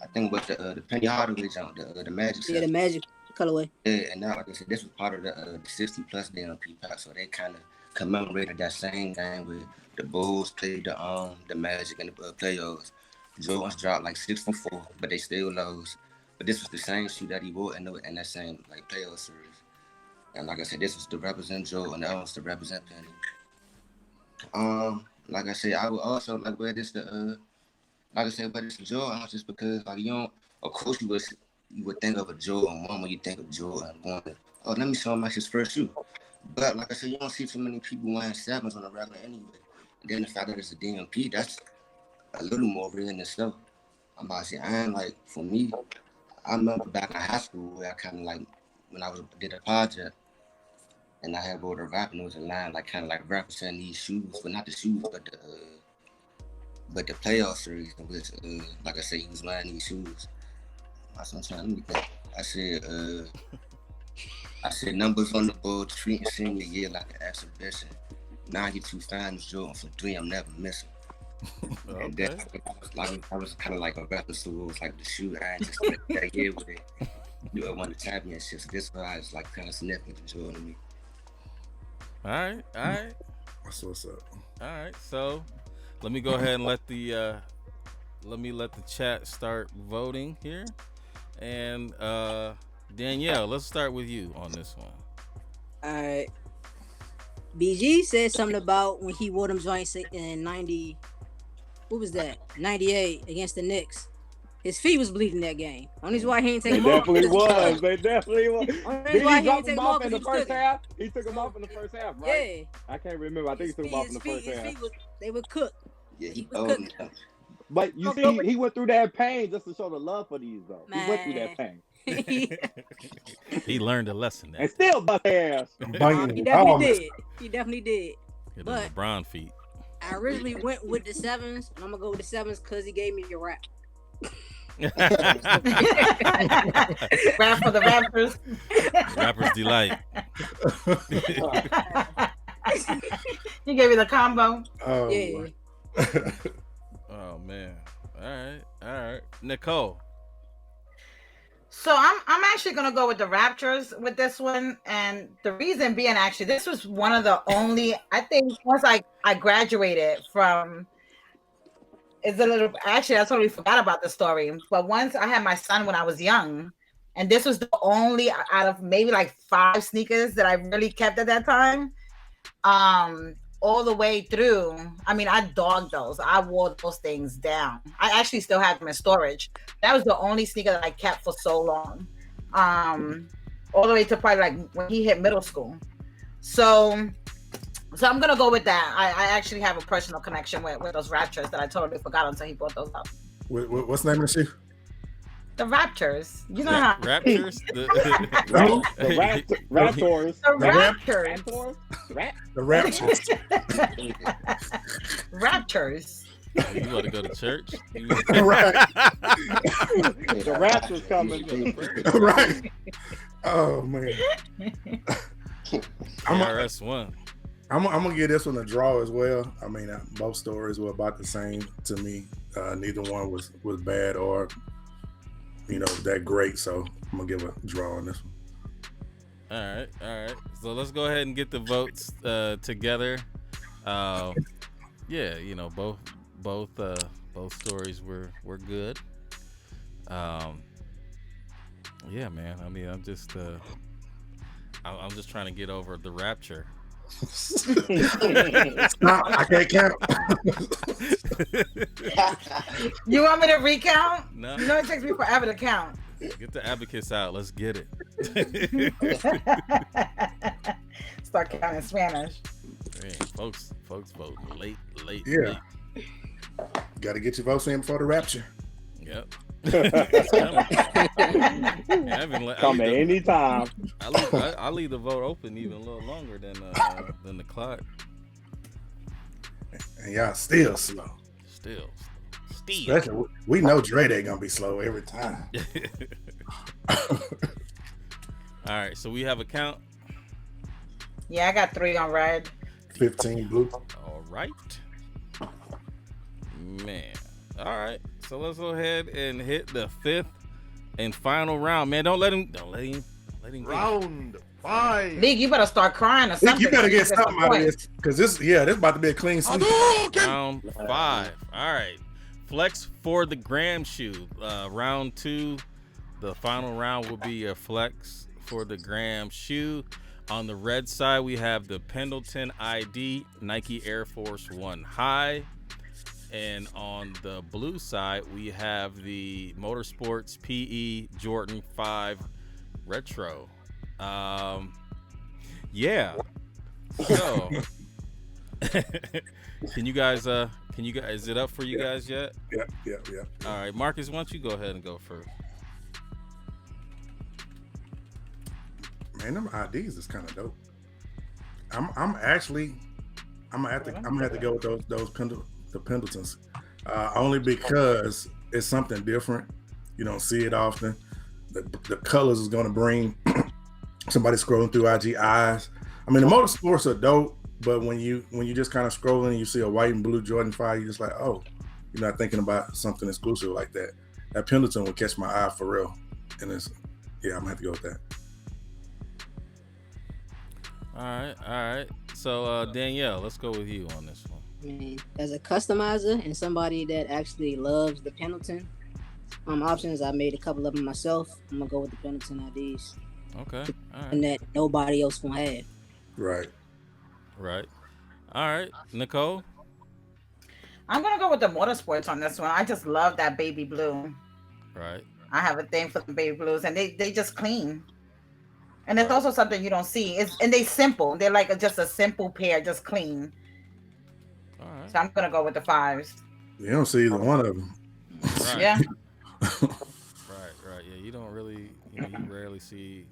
[SPEAKER 3] I think with the Penny Hardaway jump, the Magic.
[SPEAKER 2] Yeah, the Magic colorway.
[SPEAKER 3] Yeah, and now like I said, this was part of the 60 plus DMP pack. So they kind of commemorated that same game with the Bulls played the Magic in the playoffs. Jordan's dropped like 64, but they still lose. But this was the same shoe that he wore in that same like playoff series. And like I said, this was to represent Jordan, and that was to represent Penny. Like I said, I would also like wear this wear this to Jordan just because like you don't. Of course, you would think of a Jordan 1 when you think of Jordan 1. Oh, let me show him his first shoe. But like I said, you don't see too many people wearing 7s on a regular anyway. And then the fact that it's a DMP, that's a little more real in itself. I'm about to say, I ain't like, for me, I remember back in high school where I kind of like, when I did a project, and I had wrote a rap and it was a line like kind of like representing these shoes, but not the shoes, but the playoff series in which, like I said, he was wearing these shoes. Let me think. I said numbers on the board, treating senior year like an exhibition. 92 finals, Jordan for 3, I'm never missing.
[SPEAKER 1] Okay.
[SPEAKER 3] And that was kind of like a reference to what was like the shoe. I ain't just that year with it. You won the championships. This was just like kind of significant to Jordan to me.
[SPEAKER 1] All right.
[SPEAKER 5] That's what's up.
[SPEAKER 1] All right. So let me go ahead and let the chat start voting here. And Danielle, let's start with you on this one.
[SPEAKER 2] All right. BG said something about when he wore them joints in 90. What was that? 98 against the Knicks. His feet was bleeding that game. Only why he ain't take them off.
[SPEAKER 4] They definitely was.
[SPEAKER 2] Only why he
[SPEAKER 4] drop
[SPEAKER 2] ain't take
[SPEAKER 4] them
[SPEAKER 2] them
[SPEAKER 4] off
[SPEAKER 2] off
[SPEAKER 4] in the
[SPEAKER 2] because
[SPEAKER 4] first half? He took them off in the first half, right?
[SPEAKER 2] Yeah.
[SPEAKER 4] I can't remember. I think he took them off in the first half.
[SPEAKER 2] They were cooked.
[SPEAKER 3] Yeah, he
[SPEAKER 2] was
[SPEAKER 3] old
[SPEAKER 2] cooking.
[SPEAKER 3] now.
[SPEAKER 4] But you see, he went through that pain just to show the love for these, though. He went through that pain.
[SPEAKER 1] He learned a lesson there.
[SPEAKER 4] And still bust ass.
[SPEAKER 5] I'm banging
[SPEAKER 2] He
[SPEAKER 5] with
[SPEAKER 2] definitely
[SPEAKER 5] all
[SPEAKER 2] did. He definitely did.
[SPEAKER 1] Get
[SPEAKER 2] But
[SPEAKER 1] the LeBron feet.
[SPEAKER 2] I originally went with the 7s, and I'm gonna go with the 7s because he gave me a rap.
[SPEAKER 6] Rap for the rappers.
[SPEAKER 1] Rapper's delight.
[SPEAKER 6] He gave you the combo.
[SPEAKER 5] Oh,
[SPEAKER 2] Yeah.
[SPEAKER 1] Oh man. All right. Nicole.
[SPEAKER 6] So I'm actually gonna go with the Raptors with this one, and the reason being, actually, this was one of the only, I think, once I graduated from. It's a little, actually, I totally forgot about the story. But once I had my son when I was young, and this was the only out of maybe like 5 sneakers that I really kept at that time. All the way through. I mean, I dogged those. I wore those things down. I actually still have them in storage. That was the only sneaker that I kept for so long. All the way to probably like when he hit middle school. So I'm gonna go with that. I actually have a personal connection with those Raptors that I totally forgot until he brought those up.
[SPEAKER 5] what's the name of the shoe?
[SPEAKER 6] The Raptors. You know how
[SPEAKER 1] Raptors?
[SPEAKER 5] No,
[SPEAKER 4] The Raptors.
[SPEAKER 6] the Raptors.
[SPEAKER 5] the Raptors.
[SPEAKER 6] Raptors.
[SPEAKER 1] You want to go to church?
[SPEAKER 5] Right.
[SPEAKER 4] The Raptors coming.
[SPEAKER 5] Right. Oh man.
[SPEAKER 1] RS1.
[SPEAKER 5] I'm gonna give this one a draw as well. I mean, both stories were about the same to me. Neither one was bad or that great. So I'm gonna give a draw on this one.
[SPEAKER 1] All right. So let's go ahead and get the votes together. Yeah, both stories were good. Yeah, man. I mean, I'm just trying to get over the rapture.
[SPEAKER 5] Stop. I can't count.
[SPEAKER 6] You want me to recount?
[SPEAKER 1] No.
[SPEAKER 6] You know it takes me forever to count.
[SPEAKER 1] Get the abacus out. Let's get it.
[SPEAKER 6] Start counting Spanish.
[SPEAKER 1] Man, folks vote late.
[SPEAKER 5] Yeah. Got to get your votes in before the rapture.
[SPEAKER 1] Yep.
[SPEAKER 4] Come at any time.
[SPEAKER 1] I leave the vote open even a little longer than the clock.
[SPEAKER 5] And y'all still slow.
[SPEAKER 1] Still.
[SPEAKER 5] Especially, we know Dre ain't gonna be slow every time.
[SPEAKER 1] All right, so we have a count.
[SPEAKER 6] Yeah, I got 3 on red.
[SPEAKER 5] 15 blue.
[SPEAKER 1] All right, man. All right, so let's go ahead and hit the 5th and final round, man. Don't let him
[SPEAKER 7] Round 5.
[SPEAKER 6] League, you better start crying or something.
[SPEAKER 5] You better get something out of this, because this about to be a clean sweep.
[SPEAKER 1] Round 5. All right, flex for the Graham shoe. Round 2, the final round will be a flex for the Graham shoe. On the red side, we have the Pendleton ID Nike Air Force 1 High. And on the blue side, we have the Motorsports PE Jordan 5 Retro. Yeah. So, can you guys, is it up for you guys yet?
[SPEAKER 5] Yeah.
[SPEAKER 1] All right, Marcus, why don't you go ahead and go first?
[SPEAKER 5] Man, them IDs is kind of dope. I'm gonna have to go with those Pendletons, only because it's something different. You don't see it often. The colors is gonna bring somebody scrolling through IG eyes. I mean, the motorsports are dope, but when you just kind of scrolling and you see a white and blue Jordan 5, you're just like, oh, you're not thinking about something exclusive like that. That Pendleton will catch my eye for real, and I'm gonna have to go with that.
[SPEAKER 1] All right. So Danielle, let's go with you on this one.
[SPEAKER 2] Man, as a customizer and somebody that actually loves the Pendleton options, I made a couple of them myself. I'm gonna go with the Pendleton IDs.
[SPEAKER 1] Okay. All right.
[SPEAKER 2] And that nobody else gonna have.
[SPEAKER 5] Right.
[SPEAKER 1] All right, Nicole.
[SPEAKER 6] I'm gonna go with the Motorsports on this one. I just love that baby blue.
[SPEAKER 1] Right.
[SPEAKER 6] I have a thing for the baby blues, and they just clean. And it's also something you don't see. And they simple. They're like just a simple pair, just clean.
[SPEAKER 1] All
[SPEAKER 6] So I'm gonna go with the 5s.
[SPEAKER 5] You don't see either one of them.
[SPEAKER 1] Right.
[SPEAKER 6] Yeah.
[SPEAKER 1] Right. Yeah, you don't really, you rarely see.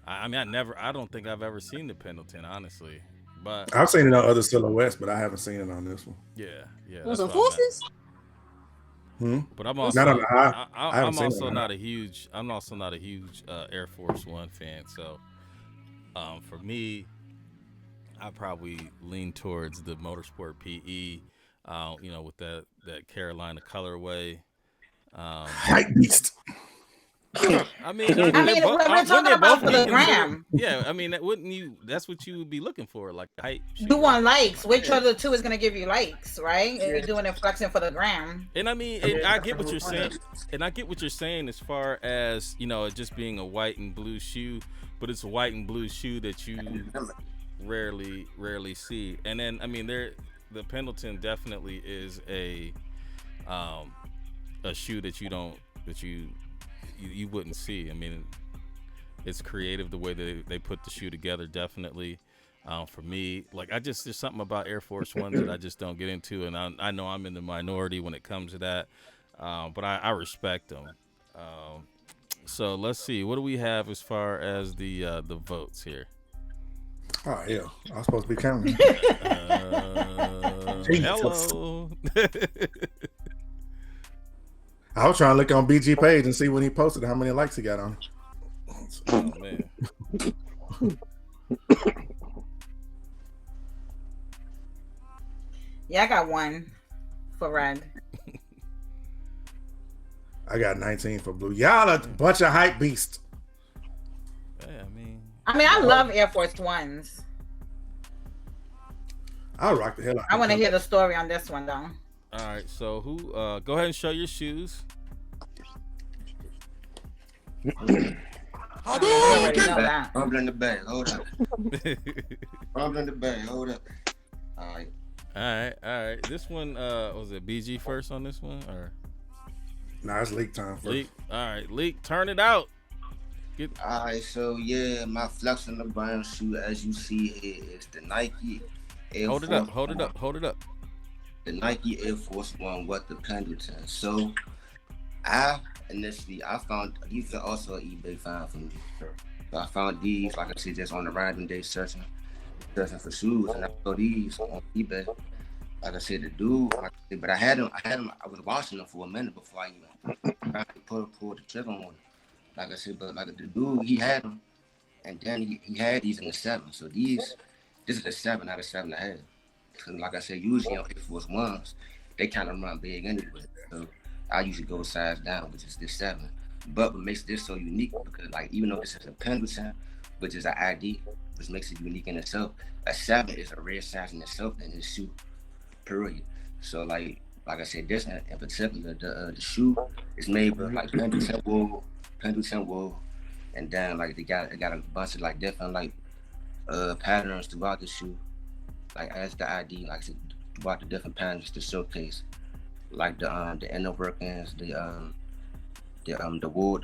[SPEAKER 1] I mean, I don't think I've ever seen the Pendleton, honestly. But
[SPEAKER 5] I've seen it on other silhouettes, but I haven't seen it on this one.
[SPEAKER 1] yeah.
[SPEAKER 2] Was
[SPEAKER 1] That's
[SPEAKER 2] some
[SPEAKER 1] what I meant.
[SPEAKER 2] forces?
[SPEAKER 1] But I'm
[SPEAKER 5] Not on
[SPEAKER 1] also,
[SPEAKER 5] the high. I haven't
[SPEAKER 1] I'm
[SPEAKER 5] seen it
[SPEAKER 1] also
[SPEAKER 5] on
[SPEAKER 1] not a huge, Air Force One fan. So, for me, I probably lean towards the Motorsport PE. With that Carolina colorway.
[SPEAKER 5] Hype beast.
[SPEAKER 1] I mean,
[SPEAKER 6] we're talking about for the gram.
[SPEAKER 1] Yeah, I mean, that's what you would be looking for, like hype.
[SPEAKER 6] You want likes. Which of the two is going to give you likes, right? If you're doing it flexing for the gram.
[SPEAKER 1] And I mean, I get what you're saying. And I get what you're saying as far as, it just being a white and blue shoe, but it's a white and blue shoe that you rarely see. And then, I mean, the Pendleton definitely is a shoe that you wouldn't see. I mean, it's creative the way that they put the shoe together. Definitely, for me, like there's something about Air Force Ones that I just don't get into, and I know I'm in the minority when it comes to that, but I respect them. So let's see, what do we have as far as the votes here?
[SPEAKER 5] Oh yeah, I was supposed to be counting.
[SPEAKER 1] Hello.
[SPEAKER 5] I was trying to look on BG page and see when he posted how many likes he got on it.
[SPEAKER 1] Oh man.
[SPEAKER 6] Yeah, I got 1 for red.
[SPEAKER 5] I got 19 for blue. Y'all a bunch of hype beasts.
[SPEAKER 1] Yeah,
[SPEAKER 6] I love Air Force Ones.
[SPEAKER 5] I'll rock the hell out.
[SPEAKER 6] I want to hear the story on this one though.
[SPEAKER 1] All right, so who? Go ahead and show your shoes.
[SPEAKER 6] I already know that.
[SPEAKER 3] Rumble in the bag. Hold up. Rumble in the bag. Hold up. All
[SPEAKER 1] right. This one, was it BG first on this one, or?
[SPEAKER 5] Nah, it's leak time first.
[SPEAKER 1] Leak. All right, Leak. Turn it out.
[SPEAKER 3] All right, so yeah, my flex on the brown shoe, as you see here, is the Nike Air
[SPEAKER 1] Hold
[SPEAKER 3] Force
[SPEAKER 1] it up.
[SPEAKER 3] The Nike Air Force One with the Pendleton. So I found these are also an eBay find for me. So I found these, like I said, just on a random day searching for shoes, and I saw these on eBay. Like I said, the dude, but I had them. I was washing them for a minute before I even pull the trigger on them. Like I said, but like the dude, he had them, and then he had these in the 7. So this is a 7 out of 7.5. Cause like I said, usually on Air Force Ones, they kind of run big anyway. So I usually go size down, which is this 7. But what makes this so unique, because like even though this is a Pendleton, which is an ID, which makes it unique in itself, a 7 is a rare size in itself in this shoe, period. So like I said, this in particular, the shoe is made with like Pendleton wool, and then like they got a bunch of like different like patterns throughout the shoe, like as the ID, like throughout the different patterns to showcase like the inner workings, the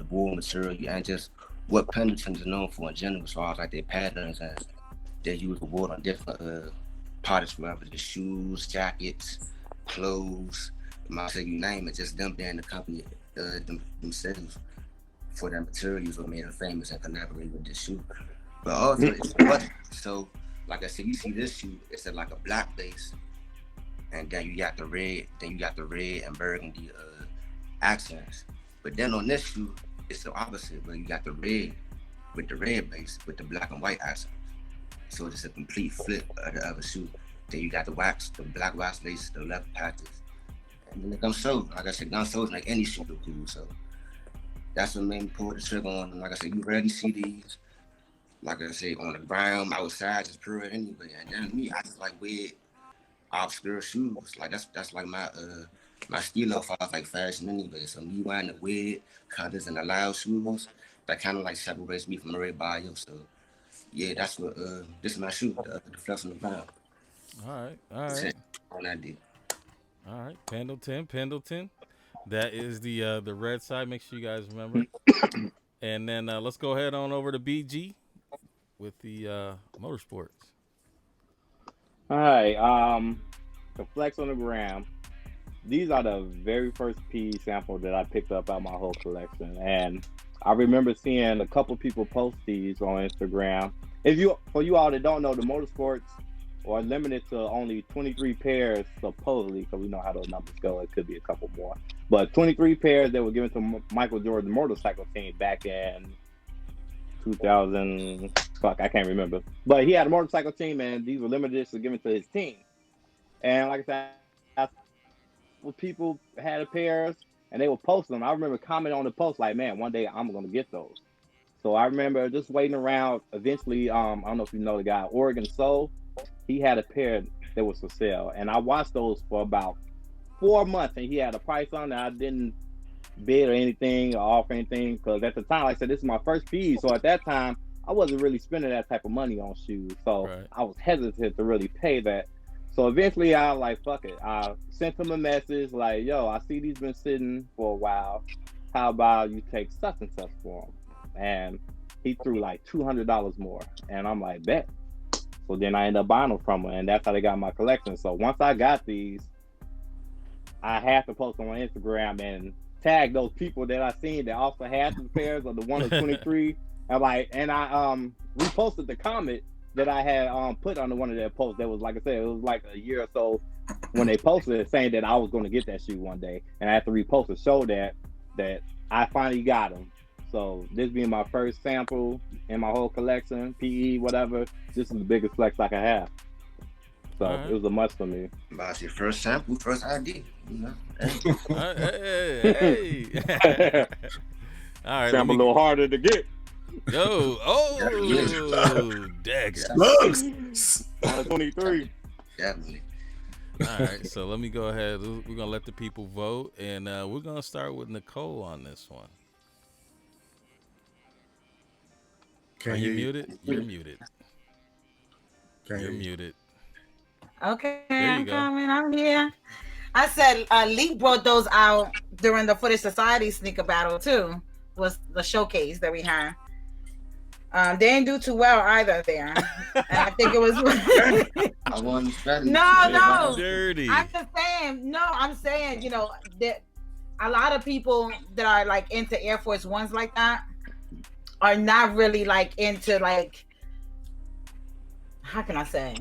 [SPEAKER 3] wool material, and just what Pendleton is known for in general, as far as like their patterns, and they use the wool on different products, whether the shoes, jackets, clothes, I say you name it, just them being the company themselves for their materials were made them famous and collaborate with this shoe. But also so like I said, you see this shoe, it's like a black base, and then you got the red, and burgundy accents. But then on this shoe, it's the opposite, where you got the red with the red base with the black and white accents. So it's a complete flip of the other shoe. Then you got the black wax lace, the leather patches. And then the gun soles, like I said, gun soles make any shoe look cool. So that's what made me pull the trigger on. And like I said, you rarely see these. Like I said, on the ground, outside, just pure anyway. And then me, I just like weird, obscure shoes. Like that's like my stilo for like fashion anyway. So me wearing the weird colors and the loud shoes, that kind of like separates me from everybody else. So yeah, that's what this is my shoe, the flex on the ground.
[SPEAKER 1] All right.
[SPEAKER 3] On that deal.
[SPEAKER 1] All right, Pendleton. That is the red side. Make sure you guys remember. And then let's go ahead on over to BG with the motorsports.
[SPEAKER 4] All right. to flex on the gram. These are the very first PE sample that I picked up out of my whole collection, and I remember seeing a couple people post these on Instagram. For you all that don't know, the motorsports are limited to only 23 pairs supposedly, because we know how those numbers go. It could be a couple more, but 23 pairs that were given to Michael Jordan motorcycle team back in 2000. Fuck, I can't remember. But he had a motorcycle team, and these were limited to given to his team. And like I said, people had a pairs and they would post them. I remember commenting on the post like, man, one day I'm gonna get those. So I remember just waiting around. Eventually, I don't know if you know the guy, Oregon Soul. He had a pair that was for sale, and I watched those for about 4 months, and he had a price on it. I didn't bid or anything or offer anything, because at the time, like I said, this is my first PE. So at that time, I wasn't really spending that type of money on shoes. So I was hesitant to really pay that. So eventually I was like, fuck it. I sent him a message like, yo, I see these been sitting for a while. How about you take such and such for them? And he threw like $200 more. And I'm like, bet. So then I ended up buying them from him, and that's how they got my collection. So once I got these, I had to post them on Instagram and tag those people that I seen that also had the pairs of the 1 of 23. And I reposted the comment that I had put on one of their posts. That was, like I said, it was like a year or so when they posted it, saying that I was going to get that shoe one day, and I had to repost to show that I finally got them. So this being my first sample in my whole collection, PE, whatever, this is the biggest flex I could have. So it was a must for me.
[SPEAKER 3] That's your first sample, first ID. You know?
[SPEAKER 1] Hey. All right,
[SPEAKER 4] sample a little harder to get.
[SPEAKER 1] Dagger.
[SPEAKER 4] 23.
[SPEAKER 3] Definitely.
[SPEAKER 1] All right, so let me go ahead. We're gonna let the people vote, and we're gonna start with Nicole on this one. Are you muted? You're muted. You're muted.
[SPEAKER 6] Okay,
[SPEAKER 1] I'm
[SPEAKER 6] coming. I'm here. I said Lee brought those out during the Footage Society sneaker battle too. Was the showcase that we had. They didn't do too well either there. And I think it was
[SPEAKER 3] I won strategy.
[SPEAKER 6] No.
[SPEAKER 1] Dirty.
[SPEAKER 6] I'm just saying, you know, that a lot of people that are like into Air Force Ones like that are not really like into like, how can I say?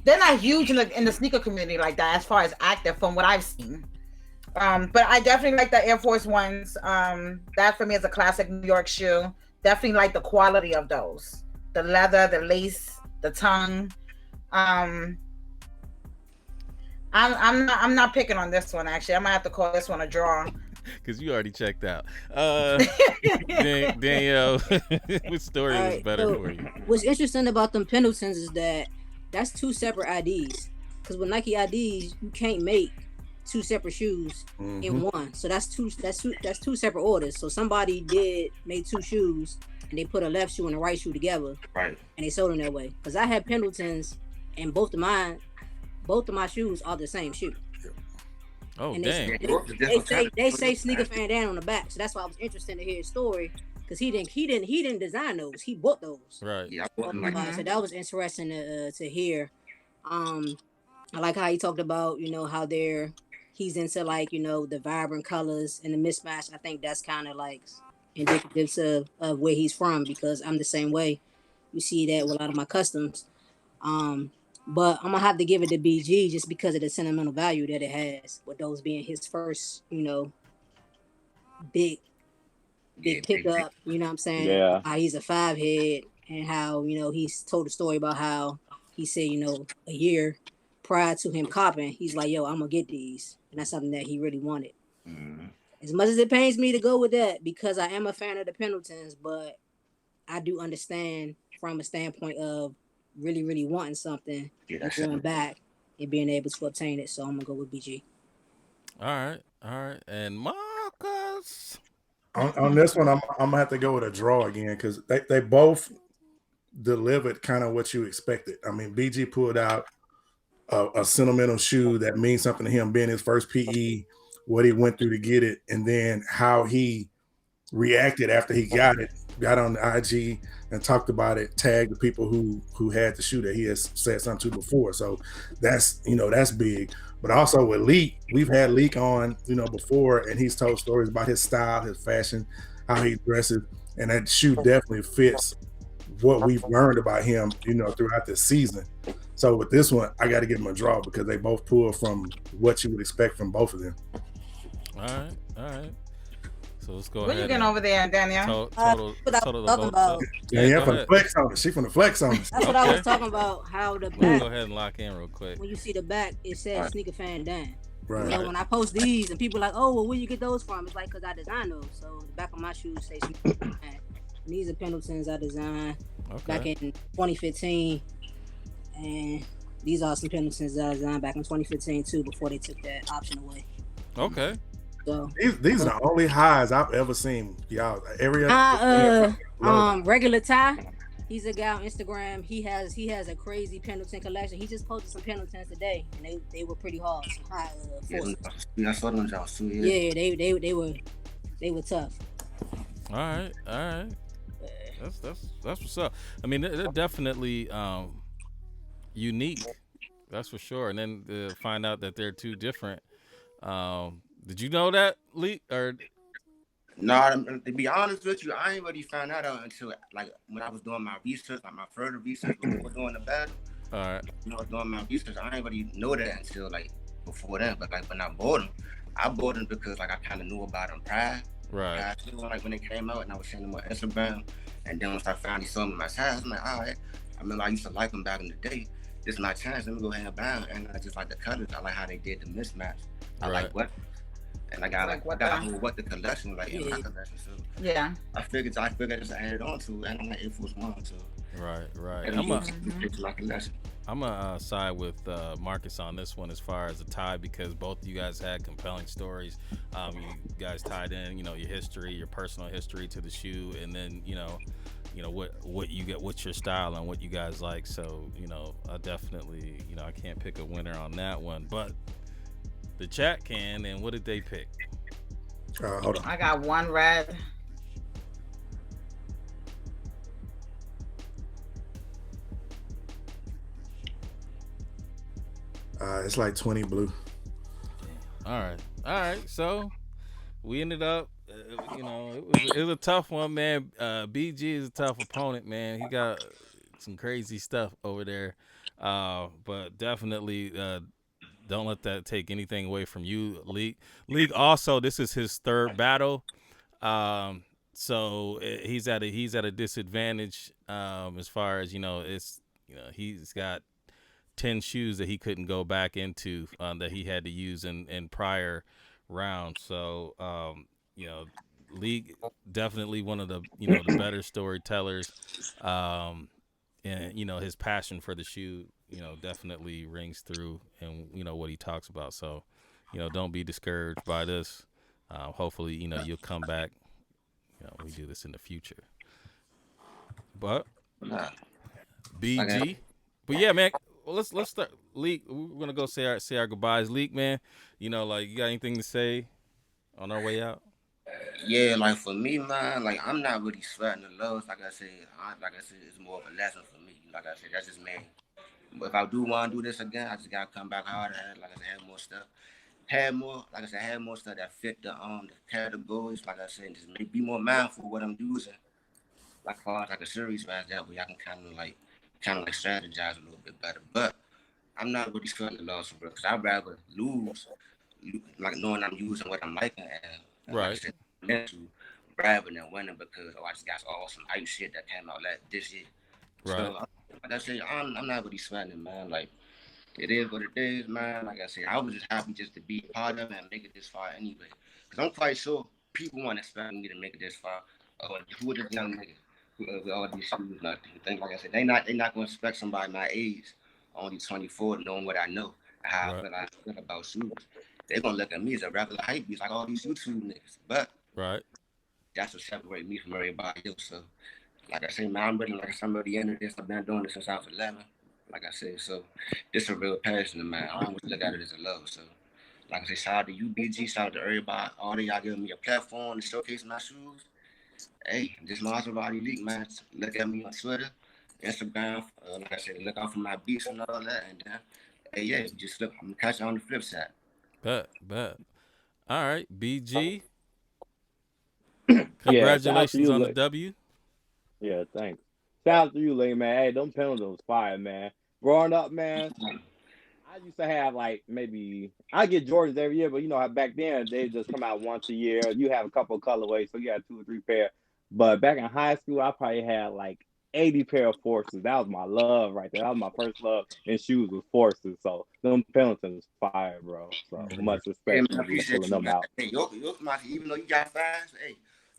[SPEAKER 6] They're not huge in the sneaker community like that as far as active from what I've seen. But I definitely like the Air Force Ones. That for me is a classic New York shoe. Definitely like the quality of those. The leather, the lace, the tongue. I'm not picking on this one actually. I might have to call this one a draw.
[SPEAKER 1] Because you already checked out. Danielle, which story was better for you?
[SPEAKER 2] What's interesting about them Pendletons is that's two separate IDs. Because with Nike IDs, you can't make two separate shoes in one. So that's two separate orders. So somebody did make two shoes and they put a left shoe and a right shoe together.
[SPEAKER 3] Right. And
[SPEAKER 2] they sold them that way. Because I had Pendletons and both of my shoes are the same shoe.
[SPEAKER 1] Oh,
[SPEAKER 2] and
[SPEAKER 1] dang.
[SPEAKER 2] They say Sneaker Fan Dan on the back. So that's why I was interested to hear his story. Because he didn't design those. He bought those.
[SPEAKER 1] Right.
[SPEAKER 3] Yeah, I bought them like that.
[SPEAKER 2] So that was interesting to hear. I like how he talked about, you know, how he's into like, you know, the vibrant colors and the mismatch. I think that's kind of like indicative of where he's from, because I'm the same way. You see that with a lot of my customs. But I'm gonna have to give it to BG just because of the sentimental value that it has, with those being his first, you know, big pickup. You know what I'm saying?
[SPEAKER 4] Yeah.
[SPEAKER 2] How he's a 5 head, and how, you know, he's told a story about how he said, you know, a year prior to him copping, he's like, yo, I'm gonna get these. And that's something that he really wanted. As much as it pains me to go with that, because I am a fan of the Pendletons, but I do understand from a standpoint of really, really wanting something and going back and being able to obtain it. So I'm gonna go with BG.
[SPEAKER 1] All right. And Marcus.
[SPEAKER 5] On this one, I'm gonna have to go with a draw again, because they both delivered kind of what you expected. I mean, BG pulled out a sentimental shoe that means something to him, being his first PE, what he went through to get it, and then how he reacted after he got it. got on the IG and talked about it, tagged the people who had the shoe that he has said something to before. So that's that's big. But also with Leak, we've had Leak on before, and he's told stories about his style, his fashion, how he dresses, and that shoe definitely fits what we've learned about him throughout this season. So with this one, I got to give him a draw because they both pull from what you would expect from both of them.
[SPEAKER 1] All right. So let's go
[SPEAKER 6] What
[SPEAKER 1] ahead.
[SPEAKER 6] What you getting over there, Danielle?
[SPEAKER 1] Total
[SPEAKER 2] what I was
[SPEAKER 1] the
[SPEAKER 2] talking
[SPEAKER 1] votes up.
[SPEAKER 2] about.
[SPEAKER 5] Yeah,
[SPEAKER 1] go
[SPEAKER 5] for the
[SPEAKER 1] ahead.
[SPEAKER 5] flex on us. She from the flex on us.
[SPEAKER 2] That's what I was
[SPEAKER 1] Okay.
[SPEAKER 2] talking about. How the
[SPEAKER 1] Let's
[SPEAKER 2] back,
[SPEAKER 1] go ahead and lock in real quick.
[SPEAKER 2] when you see the back, it says Sneaker Fan Dan.
[SPEAKER 5] Right.
[SPEAKER 2] So when I post these and people are like, oh, well, where you get those from? It's like, because I design those. So the back of my shoes say Sneaker Fan Dan. And these are Pendletons I designed back in 2015. And these are some Pendletons that I designed back in 2015 too, before they took that option away.
[SPEAKER 1] Okay.
[SPEAKER 2] So
[SPEAKER 5] These are the only highs I've ever seen, y'all. Every other
[SPEAKER 2] regular Ty, he's a guy on Instagram. He has a crazy Pendleton collection. He just posted some Pendletons today, and they were pretty hard. Some high forces.
[SPEAKER 3] Yeah, I saw them jobs too.
[SPEAKER 2] Yeah, they were tough.
[SPEAKER 1] All right. That's what's up. I mean, they're definitely unique. That's for sure. And then to find out that they're two different. Did you know that, Lee? Or
[SPEAKER 3] nah, to be honest with you, I ain't really found that out until like when I was doing my research, like my further research before doing the battle.
[SPEAKER 1] all right.
[SPEAKER 3] Doing my research, I ain't really know that until like before then. But like when I bought them because like I kind of knew about them prior.
[SPEAKER 1] Right.
[SPEAKER 3] I knew like when they came out, and I was seeing them on Instagram, and then once I finally saw them in my size, I'm like, all right. I remember I used to like them back in the day. This is my chance. Let me go ahead and buy them. And I just like the colors. I like how they did the mismatch. I like what. And I got a whole the collection in my collection. So
[SPEAKER 6] Yeah.
[SPEAKER 3] I figured just add it on to, and I'm like Air Force One. So
[SPEAKER 1] Right.
[SPEAKER 3] and my collection.
[SPEAKER 1] I'm gonna side with Marcus on this one as far as a tie because both of you guys had compelling stories. You guys tied in, your history, your personal history to the shoe, and then what you get, what's your style and what you guys like. So I definitely I can't pick a winner on that one, but the chat can. And what did they pick?
[SPEAKER 5] Hold on.
[SPEAKER 6] I got one red.
[SPEAKER 5] It's like 20 blue.
[SPEAKER 1] All right. So we ended up, it was a tough one, man. BG is a tough opponent, man. He got some crazy stuff over there, but definitely don't let that take anything away from you, League. Also, this is his third battle, so he's at a disadvantage as far as it's he's got 10 shoes that he couldn't go back into that he had to use in prior rounds. So League definitely one of the the better storytellers, and his passion for the shoe definitely rings through and what he talks about. So don't be discouraged by this. Hopefully you'll come back. We do this in the future. But BG, but yeah, man. Well, let's start. Leak, we're gonna go say our goodbyes. Leak, man. You got anything to say on our way out?
[SPEAKER 3] Yeah, like for me, man, like I'm not really sweating the lows. Like I said, it's more of a lesson for me. Like I said, that's just me. But if I do want to do this again, I just gotta come back harder. Like I said, have more stuff. Had more stuff that fit the categories. Like I said, just be more mindful of what I'm using. Like far as like a series wise, that way I can kind of strategize a little bit better. But I'm not really sweating the loss, bro, because I'd rather lose, like knowing I'm using what I'm liking and
[SPEAKER 1] right.
[SPEAKER 3] Like I said, mental, rather than winning because I just got all some hype shit that came out this year.
[SPEAKER 1] Right.
[SPEAKER 3] So like I said, I'm not really sweating, man. Like it is what it is, man. Like I said, I was just happy just to be part of it and make it this far anyway. Because I'm quite sure people want to expect me to make it this far. Oh, who are this young nigga with all these shoes and everything? Like I said, they not going to expect somebody my age, only 24, knowing what I know, how I feel about shoes. They're going to look at me as a regular hype beast, like all these YouTube niggas. But that's what separates me from everybody else. So, like I said, man, I'm ready into this. I've been doing this since I was 11. Like I said, so this is a real passion of mine. I always look at it as a love. So, like I said, shout out to you, BG, shout out to everybody. All of y'all giving me a platform to showcase my shoes. Hey, this Maserati leak, man. Look at me on Twitter, Instagram. Like I said, look out for my beats and all that. And then, hey, yeah, just look. I'm gonna catch you on the flip side.
[SPEAKER 1] Bet. All right, BG.
[SPEAKER 4] Yeah, shout out to
[SPEAKER 1] Congratulations
[SPEAKER 4] you,
[SPEAKER 1] on the
[SPEAKER 4] Lake.
[SPEAKER 1] W.
[SPEAKER 4] Yeah, thanks. Shout out to you, Lake, man. Hey, them penalties was fire, man. Growing up, man, I used to have like maybe I get Jordans every year, but you know how back then they just come out once a year. You have a couple of colorways, so you had 2 or 3 pair. But back in high school, I probably had like 80 pair of Forces. That was my love right there. That was my first love in shoes was Forces. So them Pendletons fire, bro. So much
[SPEAKER 3] Hey,
[SPEAKER 4] respect
[SPEAKER 3] man, I
[SPEAKER 4] to you for
[SPEAKER 3] appreciate
[SPEAKER 4] pulling
[SPEAKER 3] you,
[SPEAKER 4] them
[SPEAKER 3] man.
[SPEAKER 4] out.
[SPEAKER 3] Hey, your even though you got fives, hey,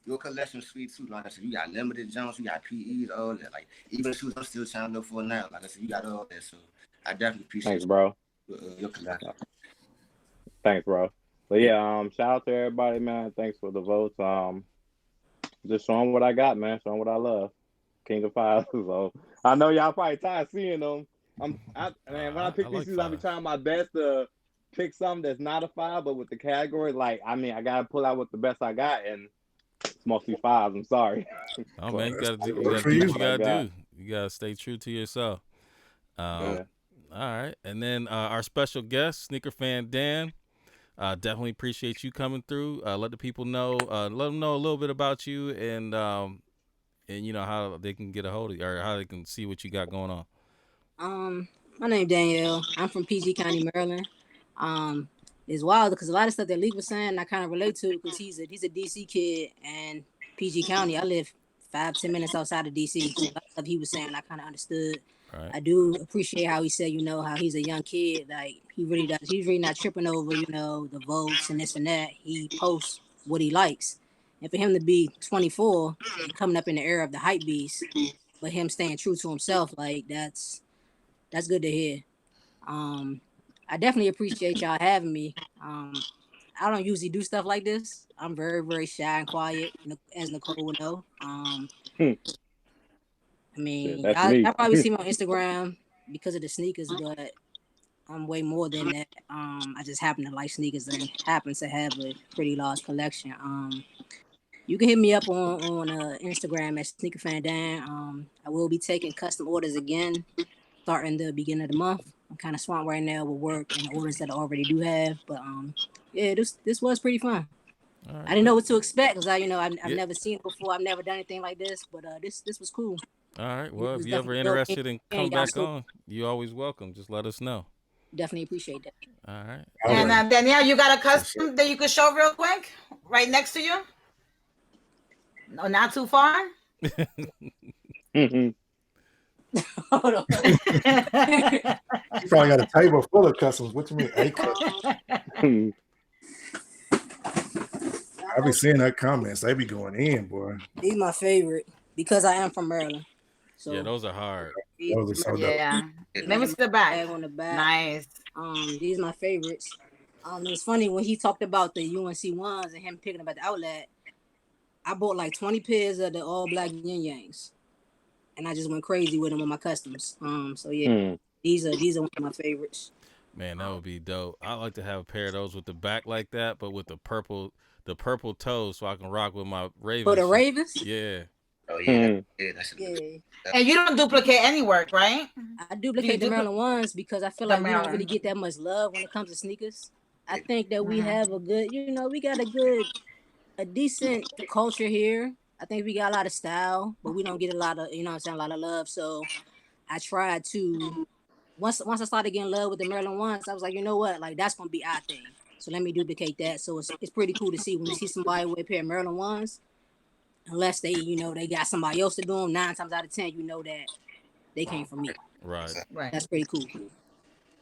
[SPEAKER 3] your collection sweet too. Like I said, you got limited jumps, you got PEs, all that. Like even shoes I'm still trying to look for now. Like I said, you got all that. So I definitely appreciate
[SPEAKER 4] Thanks, bro.
[SPEAKER 3] your collection.
[SPEAKER 4] Thanks, bro. But yeah, shout out to everybody, man. Thanks for the votes. Just showing what I got, man. Showing what I love. King of Fives. So I know y'all probably tired of seeing them. Man, when I pick these shoes, I be trying my best to pick something that's not a 5, but with the category, like I gotta pull out with the best I got, and it's mostly 5s. I'm sorry.
[SPEAKER 1] Oh man, you gotta do
[SPEAKER 5] Good
[SPEAKER 1] what
[SPEAKER 5] for
[SPEAKER 1] you
[SPEAKER 5] you.
[SPEAKER 1] gotta do. You gotta stay true to yourself.
[SPEAKER 4] Yeah.
[SPEAKER 1] All right, and then our special guest, sneaker fan Dan. Definitely appreciate you coming through. Let the people know. Let them know a little bit about you, and you know how they can get a hold of you, or how they can see what you got going on.
[SPEAKER 2] My name Danielle. I'm from PG County, Maryland. It's wild because a lot of stuff that Leek was saying I kind of relate to because he's a DC kid and PG County. I live 5-10 minutes outside of DC, so a lot of stuff he was saying I kind of understood.
[SPEAKER 1] Right.
[SPEAKER 2] I do appreciate how he said, how he's a young kid. Like he really does. He's really not tripping over, the votes and this and that. He posts what he likes. And for him to be 24 and coming up in the era of the hype beast, but him staying true to himself, like that's good to hear. I definitely appreciate y'all having me. I don't usually do stuff like this. I'm very, very shy and quiet, as Nicole would know. I mean,
[SPEAKER 4] That's me.
[SPEAKER 2] y'all probably see me on Instagram because of the sneakers, but I'm way more than that. I just happen to like sneakers and happen to have a pretty large collection. You can hit me up on Instagram at SneakerFanDan. I will be taking custom orders again, starting the beginning of the month. I'm kind of swamped right now with work and the orders that I already do have, but yeah, this was pretty fun.
[SPEAKER 1] Right,
[SPEAKER 2] I didn't know what to expect because I've never seen it before. I've never done anything like this, but this was cool.
[SPEAKER 1] All right. Well, if you're ever interested in come
[SPEAKER 2] y'all
[SPEAKER 1] back on, you're always welcome. Just let us know.
[SPEAKER 2] Definitely appreciate that.
[SPEAKER 1] All right.
[SPEAKER 6] And Danielle, you got a custom that you could show real quick, right next to you? No, not too far.
[SPEAKER 2] Hold on.
[SPEAKER 5] You probably got a table full of customs. What you mean, a custom? I be seeing that comments. They be going in, boy.
[SPEAKER 2] He's my favorite because I am from Maryland. So
[SPEAKER 1] yeah, those are hard.
[SPEAKER 5] Those are so dope.
[SPEAKER 6] Yeah. Let me see the back.
[SPEAKER 2] On the back.
[SPEAKER 6] Nice.
[SPEAKER 2] These are my favorites. It's funny when he talked about the UNC ones and him picking up at the outlet. I bought like 20 pairs of the all black yin yangs, and I just went crazy with them with my customs. So yeah, these are one of my favorites.
[SPEAKER 1] Man, that would be dope. I like to have a pair of those with the back like that, but with the purple toes, so I can rock with my Ravens.
[SPEAKER 2] For the Ravens?
[SPEAKER 1] Yeah.
[SPEAKER 3] Oh yeah,
[SPEAKER 6] And you don't duplicate any work, right?
[SPEAKER 2] I duplicate the Maryland ones because I feel like we don't really get that much love when it comes to sneakers. I think that we have a good, we got a decent culture here. I think we got a lot of style, but we don't get a lot of, a lot of love. So I tried to, once I started getting love with the Maryland ones, I was like, you know what, like that's gonna be our thing. So let me duplicate that. So it's pretty cool to see when you see somebody with a pair of Maryland ones, unless they, they got somebody else to do them. 9 times out of 10, that they came from me.
[SPEAKER 1] Right.
[SPEAKER 2] That's pretty cool.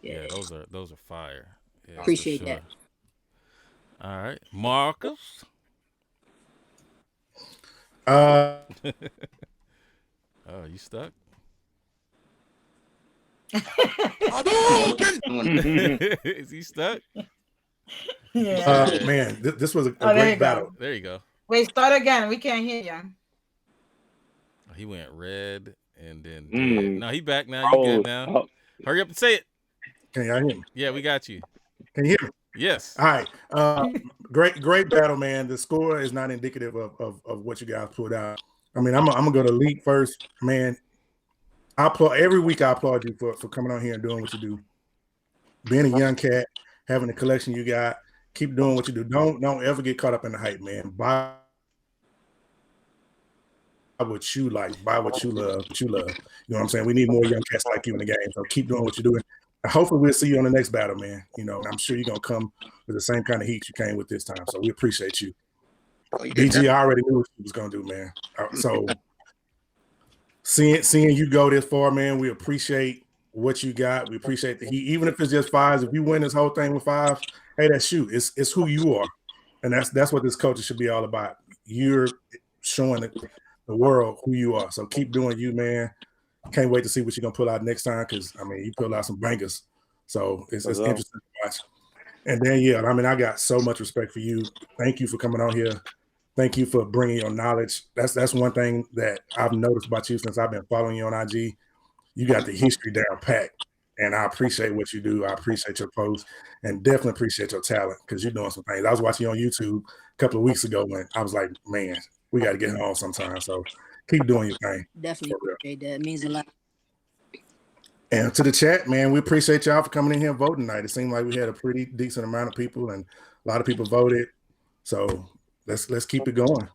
[SPEAKER 1] Yeah, those are fire. Yeah,
[SPEAKER 2] appreciate that.
[SPEAKER 1] All right, Marcus.
[SPEAKER 5] Oh,
[SPEAKER 1] you stuck? Is he stuck?
[SPEAKER 6] Yeah.
[SPEAKER 5] Man, this was a great battle.
[SPEAKER 1] There you go.
[SPEAKER 6] Wait, start again. We can't hear you.
[SPEAKER 1] He went red and then dead. No, he back now. You good now? Hurry up and say it.
[SPEAKER 5] Can y'all hear me?
[SPEAKER 1] Yeah, we got you.
[SPEAKER 5] Can you hear me?
[SPEAKER 1] Yes.
[SPEAKER 5] All right. great battle, man. The score is not indicative of what you guys pulled out. I mean, I'm gonna go to Elite first, man. I applaud every week. I applaud you for coming on here and doing what you do. Being a young cat, having the collection you got, keep doing what you do. Don't ever get caught up in the hype, man. Buy what you like, buy what you love, You know what I'm saying? We need more young cats like you in the game. So keep doing what you're doing. And hopefully we'll see you on the next battle, man. You know, and I'm sure you're gonna come with the same kind of heat you came with this time. So we appreciate you. BG, I already knew what you was gonna do, man. So seeing you go this far, man, we appreciate what you got. We appreciate the heat, even if it's just fives. If you win this whole thing with fives, hey, that's you. It's who you are, and that's what this culture should be all about. You're showing the world who you are. So keep doing you, man. Can't wait to see what you're gonna pull out next time, because I mean you pull out some bangers. So it's interesting to watch. And then yeah, I mean I got so much respect for you. Thank you for coming on here. Thank you for bringing your knowledge. That's one thing that I've noticed about you since I've been following you on IG. You got the history down packed, and I appreciate what you do. I appreciate your posts, and definitely appreciate your talent, because you're doing some things. I was watching you on YouTube a couple of weeks ago when I was like, man, we got to get on sometime. So keep doing your thing.
[SPEAKER 2] Definitely appreciate that. It means a lot.
[SPEAKER 5] And to the chat, man, we appreciate y'all for coming in here and voting tonight. It seemed like we had a pretty decent amount of people, and a lot of people voted. So let's keep it going.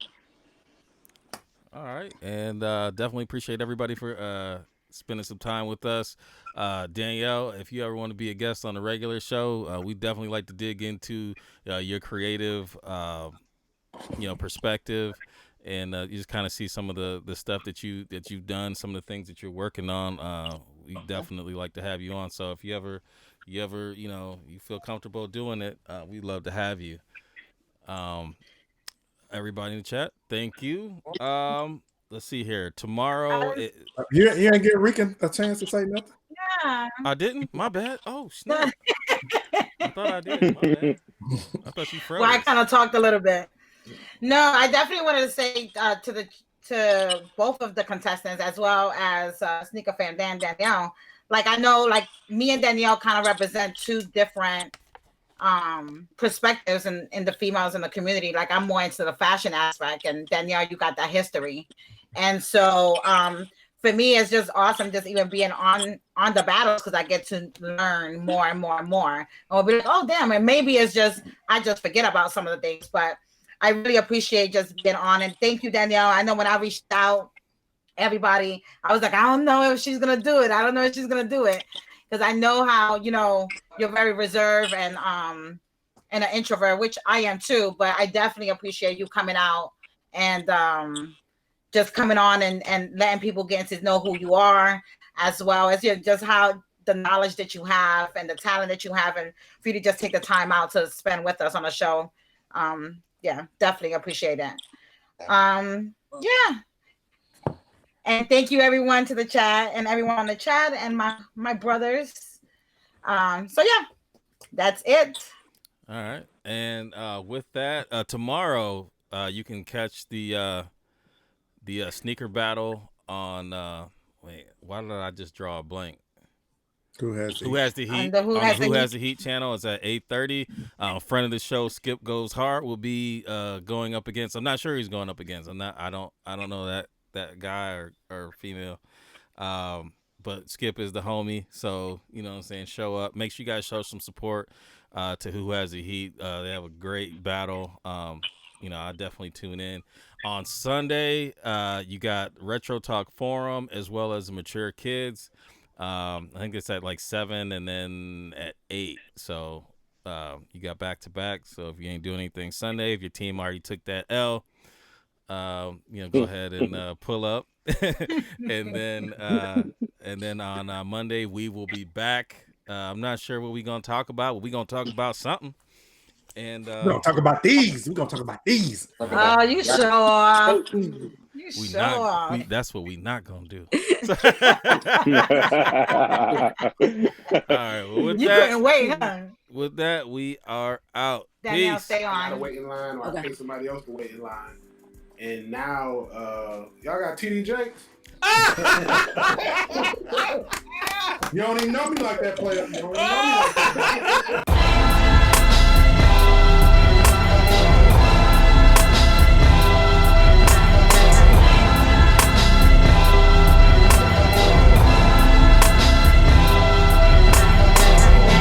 [SPEAKER 1] All right, and definitely appreciate everybody for spending some time with us. Danielle, if you ever want to be a guest on the regular show, we definitely like to dig into your creative, perspective, and you just kind of see some of the stuff that you've done, some of the things that you're working on. We definitely like to have you on. So if you ever you feel comfortable doing it, we'd love to have you. Everybody in the chat, thank you. Let's see here. Tomorrow,
[SPEAKER 5] you ain't give Rican a chance to say nothing.
[SPEAKER 6] Yeah,
[SPEAKER 1] I didn't. My bad. Oh snap! I thought I did. My bad. I thought you froze.
[SPEAKER 6] Well, I kind of talked a little bit. No, I definitely wanted to say to both of the contestants, as well as Sneaker Fan Danielle. Like, I know, like, me and Danielle kind of represent two different perspectives in the females in the community. Like, I'm more into the fashion aspect, and Danielle, you got that history. And so for me, it's just awesome just even being on the battles, because I get to learn more and more and more. And we'll be like, oh damn, and maybe it's just I just forget about some of the things, but I really appreciate just being on. And thank you, Danielle. I know when I reached out, everybody, I was like, I don't know if she's gonna do it. I don't know if she's gonna do it, because I know how you're very reserved and an introvert, which I am too. But I definitely appreciate you coming out and just coming on and letting people get to know who you are, as well as just how the knowledge that you have and the talent that you have, and for you to just take the time out to spend with us on the show. Yeah, definitely appreciate that. Yeah. And thank you everyone to the chat and everyone on the chat and my brothers. So yeah, that's it.
[SPEAKER 1] All right. And with that, tomorrow you can catch the sneaker battle on wait, why did I just draw a blank?
[SPEAKER 5] Who has
[SPEAKER 1] the heat? On the Who Has the Heat channel. It's at 8:30. Friend of the show, Skip Goes Hard, will be going up against. I'm not sure he's going up against. I don't know that guy or female. But Skip is the homie, so you know what I'm saying. Show up. Make sure you guys show some support to Who Has the Heat. They have a great battle. I definitely tune in. On Sunday, you got Retro Talk Forum as well as Mature Kids. I think it's at like 7 and then at 8. So you got back to back. So if you ain't doing anything Sunday, if your team already took that L, go ahead and pull up. and then on Monday we will be back. I'm not sure what we're gonna talk about, but we're gonna talk about something. And
[SPEAKER 5] we're gonna talk about these. We're gonna talk about these.
[SPEAKER 6] Oh, you show off.
[SPEAKER 1] That's what we not gonna do. All right. Well, with
[SPEAKER 6] you
[SPEAKER 1] that,
[SPEAKER 6] couldn't wait, huh?
[SPEAKER 1] With that, we are out.
[SPEAKER 6] Danielle,
[SPEAKER 1] Peace.
[SPEAKER 6] stay on.
[SPEAKER 8] I gotta wait in line, or I pay somebody else to wait in line. And now, y'all got TD Jakes?
[SPEAKER 5] You don't even know me like that, player. You don't even know me like